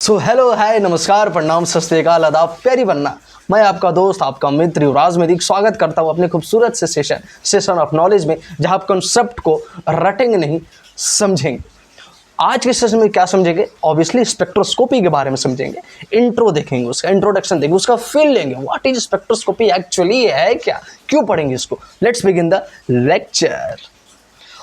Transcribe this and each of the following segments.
So hello hi नमस्कार प्रणाम सत श्री अकाल आदाब प्यारी बनना। मैं आपका दोस्त आपका मित्र युवराज मेदिक स्वागत करता हूँ अपने खूबसूरत से सेशन ऑफ नॉलेज में, जहाँ आप कंसेप्ट को रटेंगे नहीं समझेंगे। आज के सेशन में क्या समझेंगे? ऑब्वियसली स्पेक्ट्रोस्कोपी के बारे में समझेंगे, इंट्रो देखेंगे, उसका इंट्रोडक्शन देखेंगे, उसका फील लेंगे। व्हाट इज स्पेक्ट्रोस्कोपी एक्चुअली है क्या, क्यों पढ़ेंगे इसको। Let's begin the lecture.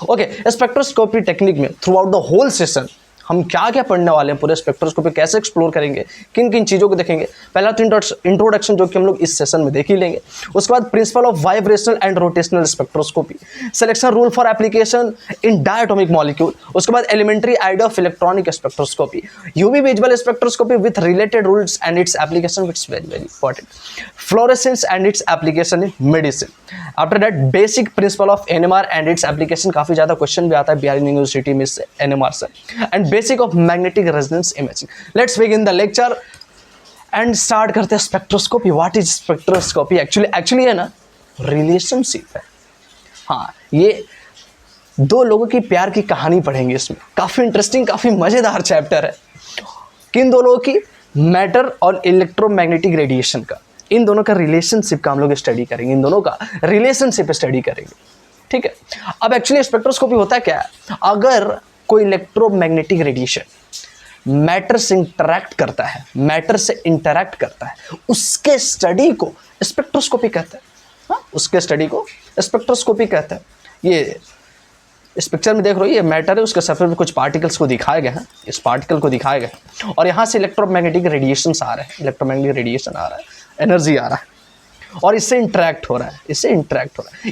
Okay, spectroscopy technique में throughout the whole session हम क्या क्या पढ़ने वाले हैं, पूरे स्पेक्ट्रोस्कोपी कैसे एक्सप्लोर करेंगे, किन किन चीज़ों को देखेंगे। पहला तो इंट्रोडक्शन जो कि हम लोग इस सेशन में देख ही लेंगे। उसके बाद principle of vibrational and rotational spectroscopy, selection rule for application in diatomic molecule. उसके बाद elementary idea of electronic spectroscopy, UV visual spectroscopy with related rules and its application, it's very very important. Fluorescence and its application in medicine. After that basic principle of NMR and its application, काफ़ी ज़्यादा question भी आता है Bihar university में से NMR से। And basic of magnetic resonance imaging. Let's begin the lecture and start करते हैं spectroscopy. What is spectroscopy? Actually है ना, रिलेशनशिप है। हाँ, ये दो लोगों की प्यार की कहानी पढ़ेंगे इसमें। काफ़ी इंटरेस्टिंग, काफ़ी मज़ेदार चैप्टर है। किन दो लोगों की? मैटर और इलेक्ट्रोमैग्नेटिक रेडिएशन का। इन दोनों का रिलेशनशिप का हम लोग स्टडी करेंगे, इन दोनों का रिलेशनशिप स्टडी करेंगे। ठीक है। अब एक्चुअली स्पेक्ट्रोस्कोपी होता क्या है? अगर कोई इलेक्ट्रोमैग्नेटिक रेडिएशन मैटर से इंटरैक्ट करता है, उसके स्टडी को स्पेक्ट्रोस्कोपी कहते हैं। हाँ, उसके स्टडी को स्पेक्ट्रोस्कोपी कहते हैं। ये इस पिक्चर में देख रहे हो, ये मैटर है, उसके सरफेस पे कुछ पार्टिकल्स को दिखाए गए हैं, इस पार्टिकल को दिखाए गए हैं, और यहाँ से इलेक्ट्रोमैग्नेटिक रेडिएशन आ रहा है, एनर्जी आ रहा है, और इससे इंटरैक्ट हो रहा है,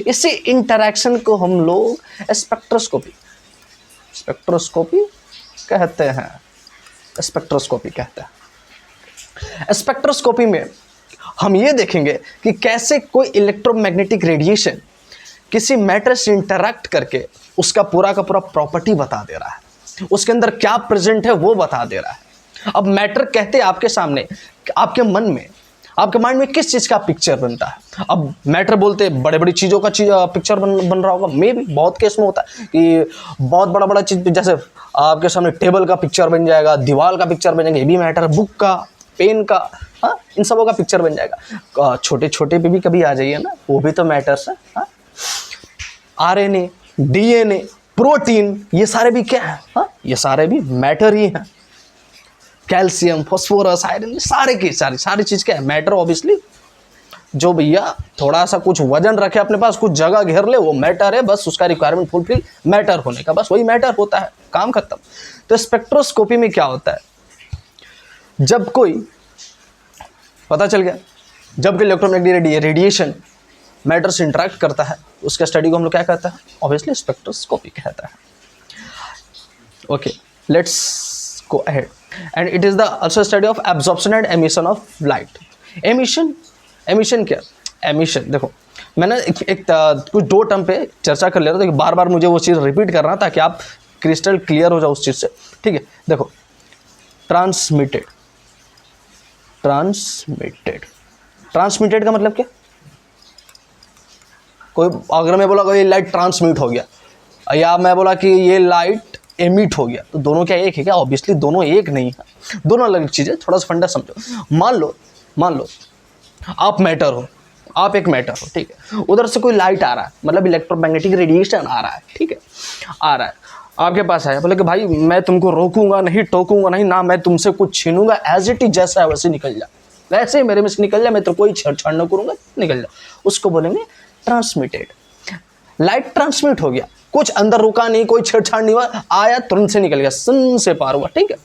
इसी इंटरैक्शन को हम लोग स्पेक्ट्रोस्कोपी कहते हैं। स्पेक्ट्रोस्कोपी में हम ये देखेंगे कि कैसे कोई इलेक्ट्रोमैग्नेटिक रेडिएशन किसी मैटर से इंटरैक्ट करके उसका पूरा का पूरा प्रॉपर्टी बता दे रहा है, उसके अंदर क्या प्रेजेंट है वो बता दे रहा है। अब मैटर कहते हैं आपके सामने, आपके मन में, आपके माइंड में किस चीज़ का पिक्चर बनता है। अब मैटर बोलते बड़े बड़ी चीज़ों का पिक्चर बन रहा होगा। मे भी बहुत केस में होता है कि बहुत बड़ा चीज़, जैसे आपके सामने टेबल का पिक्चर बन जाएगा, दीवार का पिक्चर बन जाएगा, ये भी मैटर है, बुक का, पेन का, हाँ, इन सबों का पिक्चर बन जाएगा। छोटे छोटे पे भी कभी आ जाइए ना, वो भी तो मैटर्स है। हाँ, आरएनए, डीएनए, प्रोटीन, ये सारे भी क्या है? हाँ, ये सारे भी मैटर ही हैं। कैल्शियम, फॉस्फोरस, आयरन, सारी चीज़ क्या है? मैटर। ऑब्वियसली जो भैया थोड़ा सा कुछ वजन रखे अपने पास, कुछ जगह घेर ले, वो मैटर है। बस उसका रिक्वायरमेंट फुलफिल मैटर होने का, बस वही मैटर होता है, काम खत्म। तो स्पेक्ट्रोस्कोपी में क्या होता है? जब कोई, पता चल गया, जब कोई इलेक्ट्रोमैग्नेटिक रेडिएशन मैटर से इंटरैक्ट करता है, उसके स्टडी को हम लोग क्या कहते हैं? ऑब्वियसली स्पेक्ट्रोस्कोपी कहता है। Okay, let's go ahead. And it is the also study of absorption and emission of light. Emission क्या? एमिशन देखो, मैंने कुछ दो टर्म पे चर्चा कर लिया था, तो बार बार मुझे वो चीज़ रिपीट करना ताकि आप क्रिस्टल क्लियर हो जाओ उस चीज़ से। ठीक है, देखो, ट्रांसमिटेड का मतलब क्या? कोई अगर मैं बोला ये लाइट ट्रांसमिट हो गया, या मैं बोला कि ये लाइट एमिट हो गया, तो दोनों क्या एक है क्या? ऑब्वियसली दोनों एक नहीं है, दोनों अलग चीज़ें। थोड़ा सा फंडा समझो। मान लो आप मैटर हो, आप एक मैटर हो, ठीक है। उधर से कोई लाइट आ रहा है, मतलब इलेक्ट्रोमैग्नेटिक रेडिएशन आ रहा है, ठीक है, आ रहा है, आपके पास आया, बोले कि भाई मैं तुमको रोकूंगा नहीं, टोकूंगा नहीं, ना मैं तुमसे कुछ छीनूंगा, एज इट इज जैसा है वैसे निकल जा, वैसे मेरे में से निकल जा, मैं तो कोई छेड़छाड़ न करूंगा, निकल जा। उसको बोलेंगे ट्रांसमिटेड। लाइट ट्रांसमिट हो गया, कुछ अंदर रुका नहीं, कोई छेड़छाड़ नहीं हुआ, आया तुरंत से निकल गया, सन से पार हुआ, ठीक है।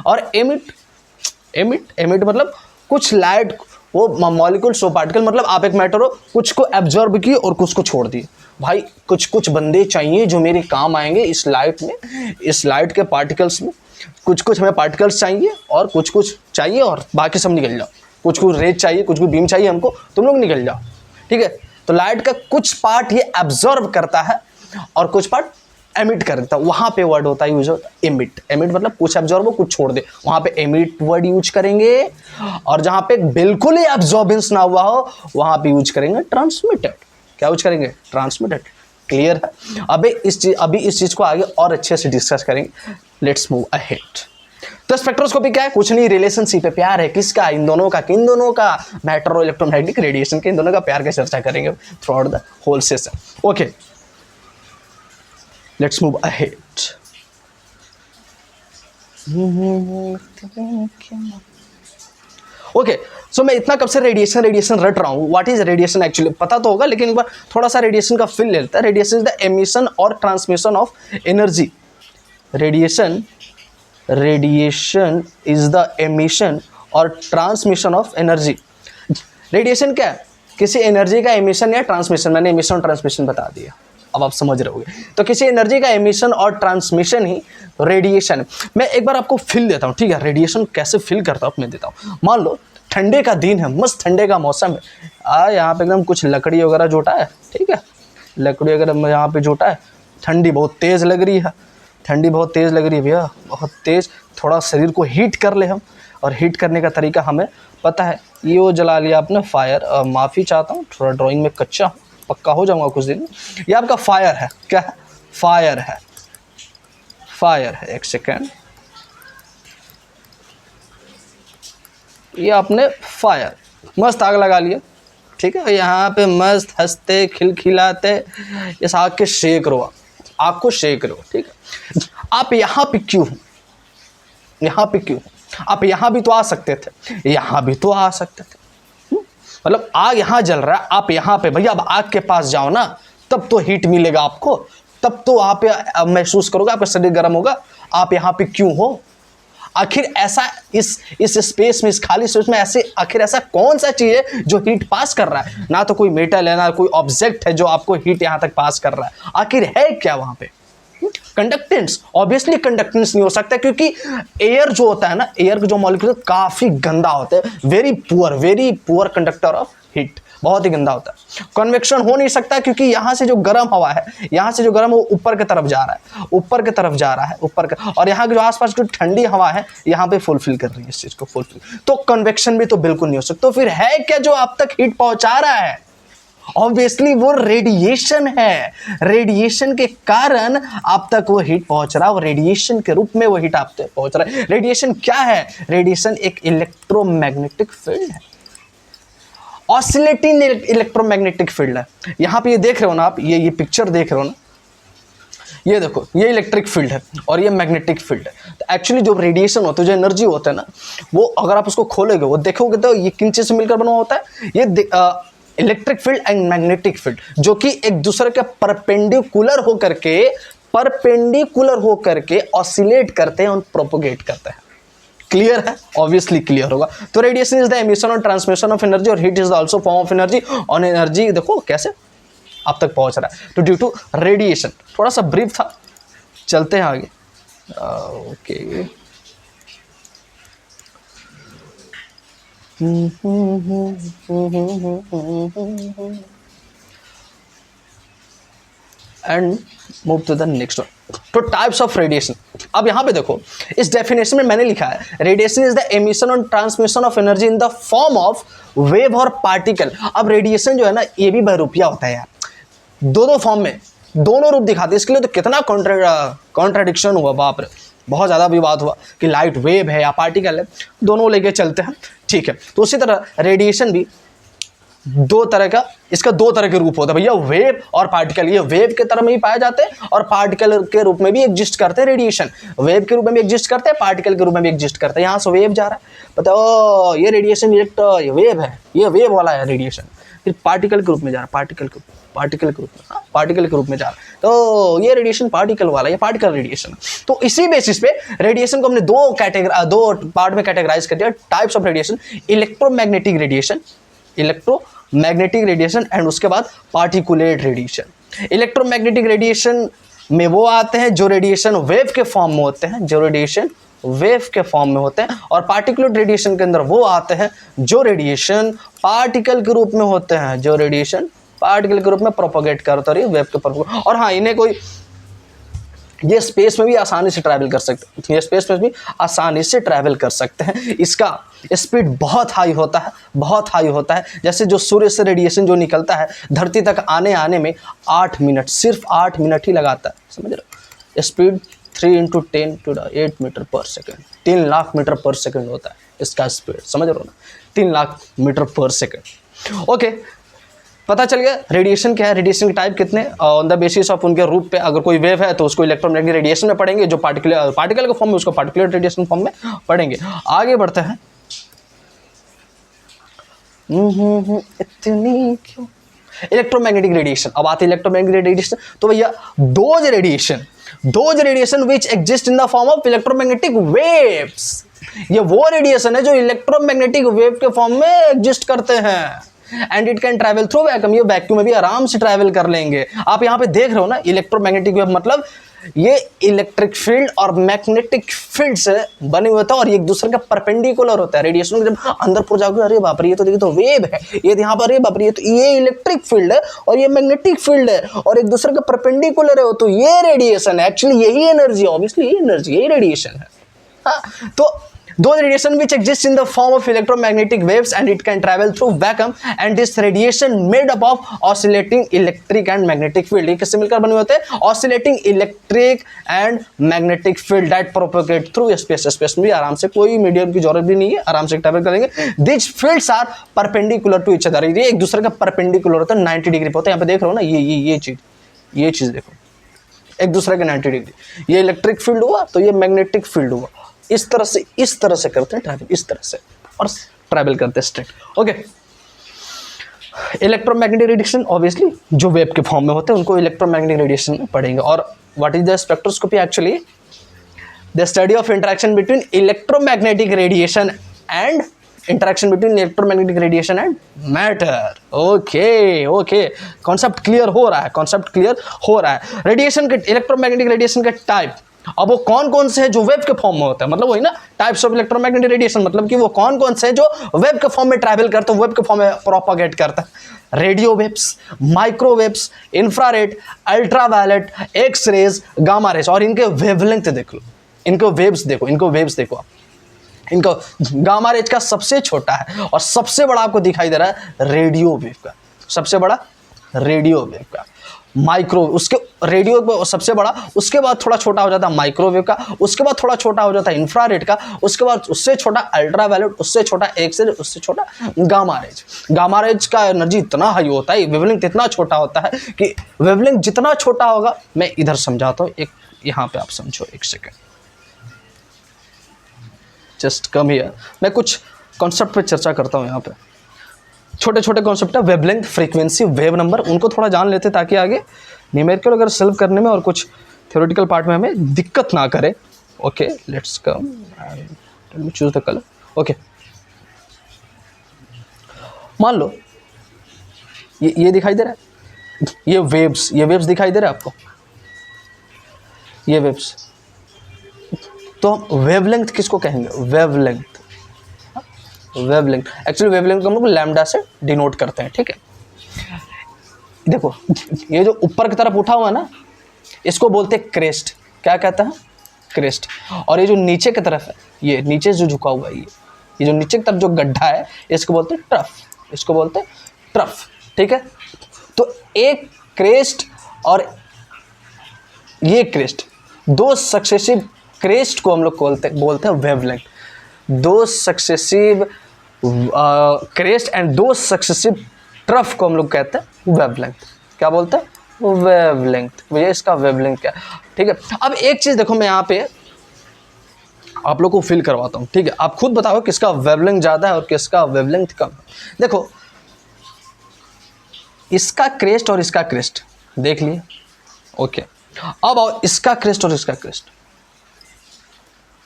और एमिट मतलब कुछ लाइट, वो मॉलिक्यूल्स, वो पार्टिकल, मतलब आप एक मैटर हो, कुछ को एब्जॉर्ब किए और कुछ को छोड़ दिए। भाई कुछ बंदे चाहिए जो मेरे काम आएंगे इस लाइट में, इस लाइट के पार्टिकल्स में। कुछ हमें पार्टिकल्स चाहिए और कुछ चाहिए, और बाकी सब निकल जाओ। कुछ रेज चाहिए, कुछ बीम चाहिए हमको, तुम लोग निकल जाओ, ठीक है। तो लाइट का कुछ पार्ट ये एब्जॉर्ब करता है और कुछ पार्ट एमिट करता है। वहाँ पे वर्ड होता है यूज होता है एमिट। मतलब कुछ एब्जॉर्ब हो, कुछ छोड़ दे, वहाँ पे एमिट वर्ड यूज करेंगे। और जहाँ पे बिल्कुल ही एब्जॉर्बेंस ना हुआ हो, वहाँ पे यूज करेंगे ट्रांसमिटेड। क्या यूज करेंगे? ट्रांसमिटेड। क्लियर है? अभी इस चीज़ को आगे और अच्छे से डिस्कस करेंगे। Let's move ahead. तो स्पेक्ट्रोस्कोपी क्या है? कुछ नहीं, रिलेशनशिप है, प्यार है। किसका? इन दोनों का। किन दोनों का? मैटर और इलेक्ट्रोमैग्नेटिक रेडिएशन के, इन दोनों का प्यार की चर्चा करेंगे throughout the whole session. Okay, let's move ahead. Okay, so मैं इतना कब से रेडिएशन रट रहा हूँ। व्हाट इज रेडिएशन एक्चुअली पता तो होगा, लेकिन एक बार थोड़ा सा रेडिएशन का फील ले लेता है। रेडिएशन इज द एमिशन और transmission of energy. Radiation is the emission और ट्रांसमिशन ऑफ एनर्जी। रेडिएशन क्या है? किसी एनर्जी का एमिशन या ट्रांसमिशन। मैंने एमिशन और ट्रांसमिशन बता दिया, अब आप समझ रहे होंगे। तो किसी एनर्जी का एमिशन और ट्रांसमिशन ही रेडिएशन है। मैं एक बार आपको फील देता हूँ, ठीक है? रेडिएशन कैसे फील करता हूँ मैं देता हूँ। मान लो ठंडे का दिन है, मस्त ठंडे का मौसम है, यहाँ पे एकदम कुछ लकड़ी वगैरह जोटा है, ठीक है? लकड़ी वगैरह यहाँ पे जोटा है, ठंडी बहुत तेज़ लग रही है, ठंडी बहुत तेज़ लग रही है भैया, बहुत तेज़। थोड़ा शरीर को हीट कर ले हम, और हीट करने का तरीका हमें पता है। ये वो जला लिया आपने फायर, माफ़ी चाहता हूँ, थोड़ा ड्राइंग में कच्चा हूँ, पक्का हो जाऊंगा कुछ दिन में। ये आपका फायर है, क्या है? फायर है, फायर है। एक सेकेंड, ये आपने फायर, मस्त आग लगा लिया, ठीक है? यहाँ पे मस्त हंसते खिलखिलाते इस आग के शेक रहो, आग को शेक रहो, ठीक है? आप यहाँ पे क्यों हो? यहाँ पे क्यों? आप यहाँ भी तो आ सकते थे, यहाँ भी तो आ सकते थे। मतलब आग यहाँ जल रहा है, आप यहाँ पे, भैया अब आग के पास जाओ ना, तब तो हीट मिलेगा आपको, तब तो आप महसूस करोगे, आपका शरीर गर्म होगा। आप यहाँ पे क्यों हो? आखिर ऐसा इस स्पेस में, इस खाली स्पेस में ऐसे आखिर ऐसा कौन सा चीज़ है जो हीट पास कर रहा है? ना तो कोई मेटल है, ना कोई ऑब्जेक्ट है जो आपको हीट यहाँ तक पास कर रहा है। आखिर है क्या वहाँ पे? कंडक्टेंस। ऑब्वियसली कंडक्टेंस नहीं हो सकता, क्योंकि एयर जो होता है ना, एयर के जो मॉलिक्यूल काफ़ी गंदा होता है, very poor conductor of heat, बहुत ही गंदा होता है। कन्वेक्शन हो नहीं सकता, क्योंकि यहाँ से जो गर्म हवा है, यहाँ से जो गर्म वो ऊपर की तरफ जा रहा है, ऊपर की तरफ जा रहा है, ऊपर का, और यहाँ के जो आसपास जो ठंडी हवा है यहाँ पे फुलफिल कर रही है इस चीज़ को, फुलफिल। तो कन्वेक्शन भी तो बिल्कुल नहीं हो सकता। तो फिर है क्या जो आप तक हीट पहुँचा रहा है? ऑब्वियसली वो रेडिएशन है। रेडिएशन के कारण आप तक वो हीट पहुंच रहा है, और रेडिएशन के रूप में वो हीट आप तक पहुंच रहा है। रेडिएशन क्या है? रेडिएशन एक इलेक्ट्रोमैग्नेटिक फील्ड है, ऑसिलेटिंग इलेक्ट्रोमैग्नेटिक फील्ड है। यहाँ पे ये देख रहे हो ना आप, ये पिक्चर देख रहे हो ना, ये देखो, ये इलेक्ट्रिक फील्ड है और ये मैग्नेटिक फील्ड है। तो एक्चुअली जो रेडिएशन होता है, जो एनर्जी होता है ना, वो अगर आप उसको खोलोगे, वो देखोगे तो ये किन चीज़ से मिलकर बना होता है? ये electric field and magnetic field, जो कि एक दूसरे के परपेंडिकुलर होकर के ऑसिलेट करते हैं और प्रोपोगेट करते हैं। क्लियर है? ऑब्वियसली क्लियर होगा। तो रेडिएशन इज द एमिशन और ट्रांसमिशन ऑफ एनर्जी, और heat is also form of energy. और एनर्जी देखो कैसे आप तक पहुंच रहा है, तो ड्यू टू रेडिएशन। थोड़ा सा ब्रीफ था, चलते हैं आगे। Okay, and move to the next one. तो टाइप्स ऑफ रेडिएशन। अब यहाँ पे देखो, इस डेफिनेशन में मैंने लिखा है, रेडिएशन इज द एमिशन और transmission of energy in the form of wave और पार्टिकल। अब रेडिएशन जो है ना, ये भी बहुरूपिया होता है यार, दो फॉर्म में, दोनों रूप दिखाते हैं। इसके लिए तो कितना कॉन्ट्राडिक्शन हुआ, बाप रे, बहुत ज़्यादा विवाद हुआ कि लाइट वेव है या पार्टिकल है, दोनों लेके चलते हैं, ठीक है? तो उसी तरह रेडिएशन भी दो तरह का, इसका दो तरह के रूप होता है भैया, वेव और पार्टिकल। ये वेव के तरह में ही पाए जाते हैं और पार्टिकल के रूप में भी एग्जिस्ट करते हैं। रेडिएशन वेव के रूप में भी एग्जिस्ट करते हैं, पार्टिकल के रूप में भी एग्जिस्ट करते हैं। यहाँ से वेव जा रहा है, पता ओ ये रेडिएशन ये वेव है, ये वेव वाला है रेडिएशन। फिर पार्टिकल के रूप में जा रहा है, पार्टिकल के रूप में जा रहा है, तो ये रेडिएशन पार्टिकल वाला, ये पार्टिकल रेडिएशन। तो इसी बेसिस पे रेडिएशन को हमने दो पार्ट में कैटेगराइज कर दिया, types of radiation. Electromagnetic radiation and उसके बाद पार्टिकुलेट रेडिएशन। इलेक्ट्रोमैग्नेटिक रेडिएशन में वो आते हैं जो रेडिएशन वेव के फॉर्म में होते हैं, और पार्टिकुलेट रेडिएशन के अंदर वो आते हैं जो रेडिएशन पार्टिकल के रूप में होते हैं, जो रेडिएशन पार्टिकल के रूप में प्रोपोगेट करता रही वेव के पर। और हाँ, इन्हें कोई ये स्पेस में भी आसानी से ट्रैवल कर सकते हैं, इसका स्पीड बहुत हाई होता है, जैसे जो सूर्य से रेडिएशन जो निकलता है धरती तक आने में 8 मिनट, सिर्फ 8 मिनट ही लगाता है, समझ रहे हो? स्पीड 3 × 10⁸ मीटर पर सेकेंड। 3 लाख मीटर पर सेकंड होता है इसका स्पीड, समझ रहे हो ना, 3 लाख मीटर पर सेकंड। ओके, पता चल गया रेडिएशन क्या है, रेडिएशन के टाइप कितने, ऑन द बेसिस ऑफ उनके रूप पे। अगर कोई वेव है तो उसको इलेक्ट्रोमैग्नेटिक रेडिएशन में पढ़ेंगे, जो पार्टिकल के फॉर्म में उसको पार्टिकुलर रेडिएशन फॉर्म में पढ़ेंगे। आगे बढ़ते हैं। इतनी क्यों इलेक्ट्रोमैग्नेटिक रेडिएशन। अब आते इलेक्ट्रोमैग्नेटिक रेडिएशन, तो भैया those radiation which exist in the form of electromagnetic waves, ये वो रेडिएशन है जो इलेक्ट्रोमैग्नेटिक वेव के फॉर्म में एग्जिस्ट करते हैं। And it can travel through vacuum, ये वैक्यूम में भी आराम से ट्रैवल कर लेंगे। आप यहाँ पे देख रहे हो ना, इलेक्ट्रोमैग्नेटिक वेव मतलब ये इलेक्ट्रिक फील्ड और मैग्नेटिक फील्ड से बने हुए होता है और एक दूसरे का परपेंडिकुलर होता है। रेडिएशन जब अंदर पूर जाओगे, अरे बाप रे ये तो देखिए तो वेव है, ये यहाँ पर अरे बाप रे ये इलेक्ट्रिक फील्ड है और ये मैग्नेटिक फील्ड है और एक दूसरे का परपेंडिकुलर है, तो ये रेडिएशन है। एक्चुअली यही एनर्जी, ऑब्वियसली यही एनर्जी, यही रेडिएशन है। हाँ, तो those radiation which exist in the form of electromagnetic waves and it can travel through vacuum and this radiation made up of oscillating electric and magnetic field, ये किससे मिलकर बने होते हैं, oscillating electric and magnetic field that propagate through space। Space में भी आराम से, कोई मीडियम की जरूरत भी नहीं है, आराम से ट्रैवल करेंगे। these fields are perpendicular to each other, ये एक दूसरे का परपेंडिकुलर होता है, 90 डिग्री पे होता है। यहाँ पे देख रहे हो ना, ये चीज देखो, एक दूसरे के 90 डिग्री। ये इलेक्ट्रिक फील्ड हुआ तो ये मैग्नेटिक फील्ड हुआ, इस तरह से करते हैं ट्रैवल, इस तरह से, और ट्रैवल करते हैं straight. Okay, electromagnetic radiation obviously जो वेव के फॉर्म में होते हैं उनको इलेक्ट्रोमैग्नेटिक रेडिएशन में पढ़ेंगे। और what is the spectroscopy, actually the study of interaction between electromagnetic radiation and electromagnetic radiation and matter. Okay, concept clear हो रहा है। रेडिएशन के, इलेक्ट्रोमैग्नेटिक रेडिएशन के टाइप, अब वो कौन कौन से हैं जो वेव के फॉर्म में होता है, मतलब वही ना टाइप्स ऑफ इलेक्ट्रोमैग्नेटिक रेडिएशन, मतलब कि वो कौन कौन से हैं जो वेव के फॉर्म में ट्रैवल करते हैं, वेव के फॉर्म में प्रोपागेट करता है। Radio waves, microwaves, infrared, ultraviolet, X rays, gamma rays, और इनके वेवलेंथ देख लो, इनको वेव्स देखो आप। इनको गामा रेज का सबसे छोटा है और सबसे बड़ा आपको दिखाई दे रहा है रेडियो वेव का, सबसे बड़ा रेडियो वेव का। माइक्रो, उसके रेडियो सबसे बड़ा, उसके बाद थोड़ा छोटा हो जाता है माइक्रोवेव का, उसके बाद थोड़ा छोटा हो जाता है इंफ्रारेड का, उसके बाद उससे छोटा अल्ट्रावायलेट, उससे छोटा एक्स रे, उससे छोटा गामा रेज। गामा रेज का एनर्जी इतना हाई होता है, वेवलेंथ इतना छोटा होता है कि वेवलेंथ जितना छोटा होगा, मैं इधर समझाता हूँ, एक यहाँ पे आप समझो, एक सेकेंड, जस्ट कम हियर। मैं कुछ कॉन्सेप्ट पे चर्चा करता हूँ यहाँ पे, छोटे छोटे कॉन्सेप्ट है, वेवलेंथ, फ्रीक्वेंसी, वेव नंबर, उनको थोड़ा जान लेते ताकि आगे न्यूमेरिकल अगर सॉल्व करने में और कुछ थ्योरेटिकल पार्ट में हमें दिक्कत ना करे। Okay, let's come and choose the colour. Okay, मान लो ये दिखाई दे रहा है, ये वेव्स दिखाई दे रहा है आपको, ये वेव्स। तो वेवलेंथ किसको कहेंगे, वेवलेंथ एक्चुअली वेवलेंथ को हम लोग लैम्डा से डिनोट करते हैं, ठीक है। देखो ये जो ऊपर की तरफ उठा हुआ है ना, इसको बोलते हैं क्रेस्ट, क्या कहता है, क्रेस्ट। और ये जो नीचे की तरफ है, ये नीचे जो झुका हुआ है, ये जो नीचे की तरफ जो गड्ढा है, इसको बोलते हैं ट्रफ, ठीक है। तो एक क्रेस्ट और ये क्रेस्ट, दो सक्सेसिव क्रेस्ट को हम लोग बोलते हैं वेवलेंथ। दो सक्सेसिव क्रेस्ट एंड दो सक्सेसिव ट्रफ को हम लोग कहते हैं वेवलेंथ। क्या बोलते हैं, वेवलेंथ। भैया इसका वेवलेंथ क्या है, ठीक है। अब एक चीज़ देखो, मैं यहाँ पे आप लोग को फील करवाता हूँ, ठीक है। आप खुद बताओ किसका वेवलेंथ ज़्यादा है और किसका वेवलेंथ कम है। देखो इसका क्रेस्ट और इसका क्रेस्ट देख लिए, ओके। अब आओ इसका क्रेस्ट और इसका क्रेस्ट,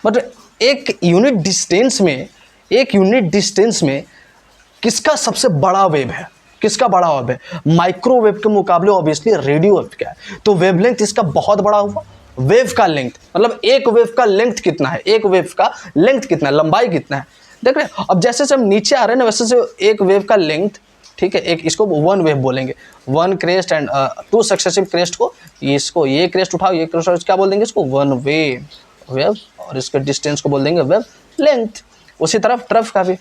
मतलब एक यूनिट डिस्टेंस में किसका सबसे बड़ा वेव है, किसका बड़ा वेव है। माइक्रोवेव के मुकाबले ऑब्वियसली रेडियो वेव क्या है, तो वेवलेंथ इसका बहुत बड़ा हुआ। वेव का लेंथ मतलब एक वेव का लेंथ कितना है, एक वेव का लेंथ कितना है, लंबाई कितना है, देख रहे हैं। अब जैसे से हम नीचे आ रहे हैं ना, वैसे से एक वेव का लेंथ, ठीक है, एक इसको वन वेव बोलेंगे, one crest and two successive crest को, इसको ये क्रेस्ट उठाओ, ये क्रेस्ट, क्या बोल देंगे इसको, वन वेव, और इसके डिस्टेंस को बोल देंगे वेव लेंथ। उसी तरफ ट्रफ का भी,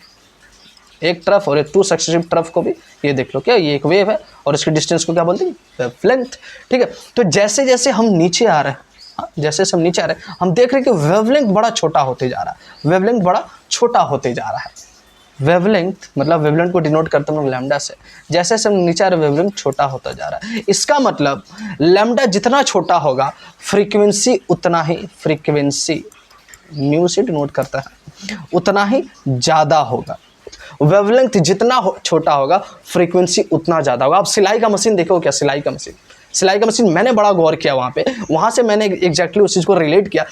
एक ट्रफ और एक टू सक्सेसिव ट्रफ को भी ये देख लो, क्या ये एक वेव है और इसके डिस्टेंस को क्या बोलते हैं, वेव लेंथ, ठीक है। तो जैसे जैसे हम नीचे आ रहे हैं, हाँ, जैसे हम नीचे आ रहे हैं हम देख रहे हैं कि वेवलेंथ बड़ा छोटा होते जा रहा है, वेवलेंथ बड़ा छोटा होते जा रहा है। वेवलेंथ मतलब वेवलेंथ को डिनोट करते हैं हम लैम्डा से। जैसे हम नीचे आ रहे वेवलेंथ छोटा होता जा रहा है। इसका मतलब लैम्डा जितना छोटा होगा फ्रीक्वेंसी उतना ही, फ्रीक्वेंसी म्यू से डिनोट करता है, उतना ही ज़्यादा होगा। वेवलेंथ जितना छोटा होगा फ्रीक्वेंसी उतना ज़्यादा होगा। आप सिलाई का मशीन देखो क्या, सिलाई का मशीन, सिलाई का मशीन मैंने बड़ा गौर किया वहाँ पे, वहाँ से मैंने एग्जैक्टली उस चीज़ को रिलेट किया।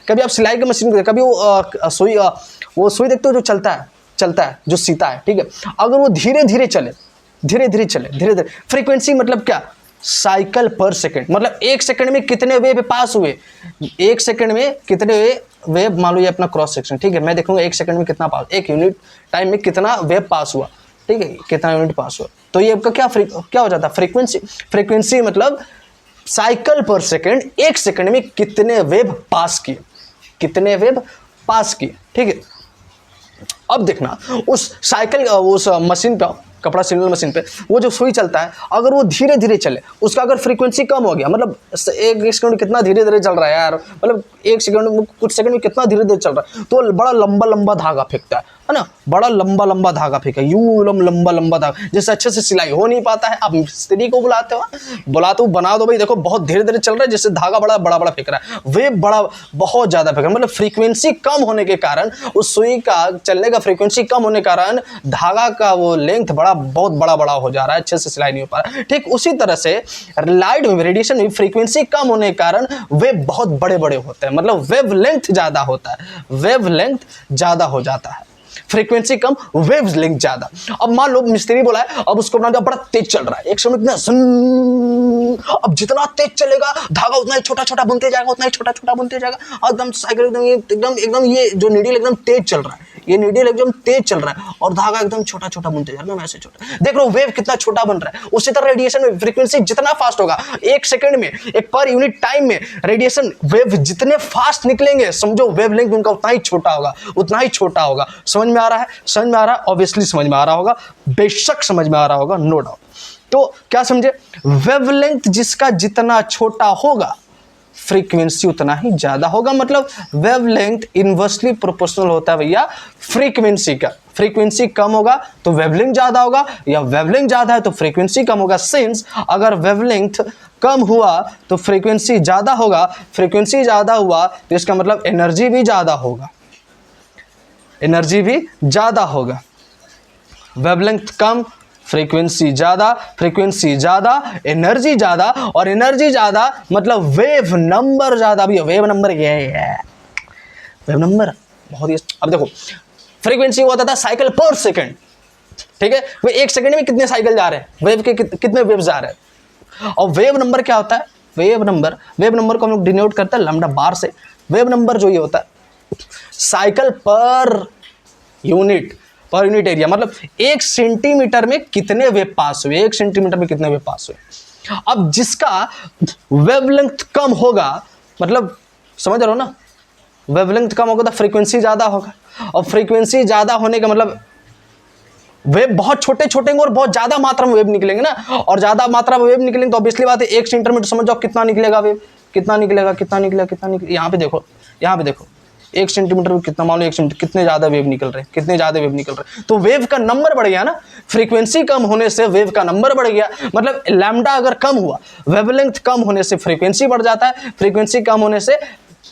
कभी आप सिलाई का मशीन, कभी वो सुई देखते हो जो चलता है जो सीता है, ठीक है, अगर वो धीरे धीरे चले, धीरे धीरे फ्रीक्वेंसी मतलब क्या, साइकिल पर सेकंड, मतलब एक सेकंड में कितने वेव पास हुए, एक सेकंड में कितने वेव, मान लो ये अपना क्रॉस सेक्शन, ठीक है, मैं देखूंगा एक सेकंड में कितना पास, एक यूनिट टाइम में कितना वेव पास हुआ, ठीक है, कितना यूनिट पास हुआ, तो ये आपका क्या हो जाता है, फ्रीक्वेंसी। फ्रीक्वेंसी मतलब साइकिल पर सेकंड, एक सेकंड में कितने वेव पास किए, कितने वेव पास किए, ठीक है। अब देखना उस साइकिल, उस मशीन पे, कपड़ा सिलने मशीन पे वो जो सुई चलता है, अगर वो धीरे धीरे चले, उसका अगर फ्रीक्वेंसी कम हो गया, मतलब एक सेकंड में कितना धीरे धीरे चल रहा है यार, मतलब एक सेकंड में, कुछ सेकंड में कितना धीरे धीरे चल रहा है, तो बड़ा लंबा लंबा धागा फेंकता है ना, बड़ा लंबा लंबा धागा फेंका, यूं लंबा लंबा धागा, जिससे अच्छे से सिलाई हो नहीं पाता है। आप मिस्त्री को बुलाते हो, बना दो भाई, देखो बहुत धीरे धीरे चल रहा है, जिससे धागा बड़ा बड़ा फेंक रहा है, वे बड़ा बहुत ज़्यादा फेंक रहा है, मतलब फ्रीक्वेंसी कम होने के कारण, उस सुई का चलने का फ्रीक्वेंसी कम होने के कारण धागा का वो लेंथ बहुत बड़ा हो जा रहा है, अच्छे से सिलाई नहीं हो पा रहा है। ठीक उसी तरह से लाइट में, रेडिएशन में फ्रीक्वेंसी कम होने के कारण वे बहुत बड़े होते हैं, मतलब वेव लेंथ ज़्यादा होता है, वेव लेंथ ज़्यादा हो जाता है, फ्रीक्वेंसी कम वेव लेंथ ज्यादा। अब मान लो मिस्त्री बोला है, अब उसको बना दिया बड़ा तेज चल रहा है, एक समय इतना, अब जितना तेज चलेगा धागा उतना ही छोटा छोटा बनते जाएगा, उतना ही छोटा छोटा बनते जाएगा, एकदम साइकिल एकदम ये जो नीडल एकदम तेज चल रहा है, ये नीडल एकदम तेज चल रहा है और धागा एकदम छोटा छोटा बनते जा रहा है, वैसे छोटा, देख लो वेव कितना छोटा बन रहा है। उसी तरह रेडिएशन में फ्रीक्वेंसी जितना फास्ट होगा, एक सेकंड में, एक पर यूनिट टाइम में रेडिएशन वेव जितने फास्ट निकलेंगे, समझो वेव लेंथ उनका उतना ही छोटा होगा, उतना ही छोटा होगा। समझ में आ रहा है, समझ में आ रहा है, ऑब्वियसली समझ में आ रहा होगा, बेशक समझ में आ रहा होगा, नो डाउट। तो क्या समझे, वेवलेंथ जिसका जितना छोटा होगा फ्रीक्वेंसी उतना ही ज्यादा होगा, मतलब वेवलेंथ इनवर्सली प्रोपोर्शनल होता है भैया फ्रीक्वेंसी का। फ्रीक्वेंसी कम होगा तो वेवलेंथ ज्यादा होगा, या वेवलेंथ ज्यादा है तो फ्रीक्वेंसी कम होगा। सिंस अगर वेवलेंथ कम हुआ तो फ्रीक्वेंसी ज्यादा होगा, फ्रीक्वेंसी ज्यादा हुआ तो इसका मतलब एनर्जी भी ज्यादा होगा, एनर्जी भी ज्यादा होगा। वेवलेंथ कम, फ्रीक्वेंसी ज्यादा, फ्रीक्वेंसी ज्यादा, एनर्जी ज्यादा, और एनर्जी ज्यादा मतलब वेव नंबर ज्यादा। भी वेव नंबर ये है, वेव नंबर बहुत ही। अब देखो फ्रीक्वेंसी होता था साइकिल पर सेकंड, ठीक है, वो एक सेकंड में कितने साइकिल जा रहे हैं, वेव के कितने वेव जा रहे हैं। और वेव नंबर क्या होता है, वेव नंबर को हम लोग डिनोट करते हैं लैम्डा बार से। वेव नंबर जो ये होता है साइकिल पर यूनिट एरिया, मतलब एक सेंटीमीटर में कितने वेव पास हुए, एक सेंटीमीटर में कितने वेव पास हुए। अब जिसका वेवलेंथ कम होगा, मतलब समझ रहे हो ना, वेवलेंथ कम होगा तो फ्रीक्वेंसी ज्यादा होगा, और फ्रीक्वेंसी ज्यादा होने का मतलब वेव बहुत छोटे छोटे और बहुत ज्यादा मात्रा में वेव निकलेंगे ना, और ज्यादा मात्रा में वेव निकलेंगे तो ऑब्वियसली बात है एक सेंटीमीटर समझ जाओ कितना निकलेगा वेव, कितना निकलेगा। यहाँ पे देखो एक सेंटीमीटर में कितना, मान लो एक सेंटीमीटर, कितने ज्यादा वेव निकल रहे हैं, तो वेव का नंबर बढ़ गया ना। फ्रीक्वेंसी कम होने से वेव का नंबर बढ़ गया, मतलब लैम्डा अगर कम हुआ, वेवलेंथ कम होने से फ्रीक्वेंसी बढ़ जाता है, फ्रीक्वेंसी कम होने से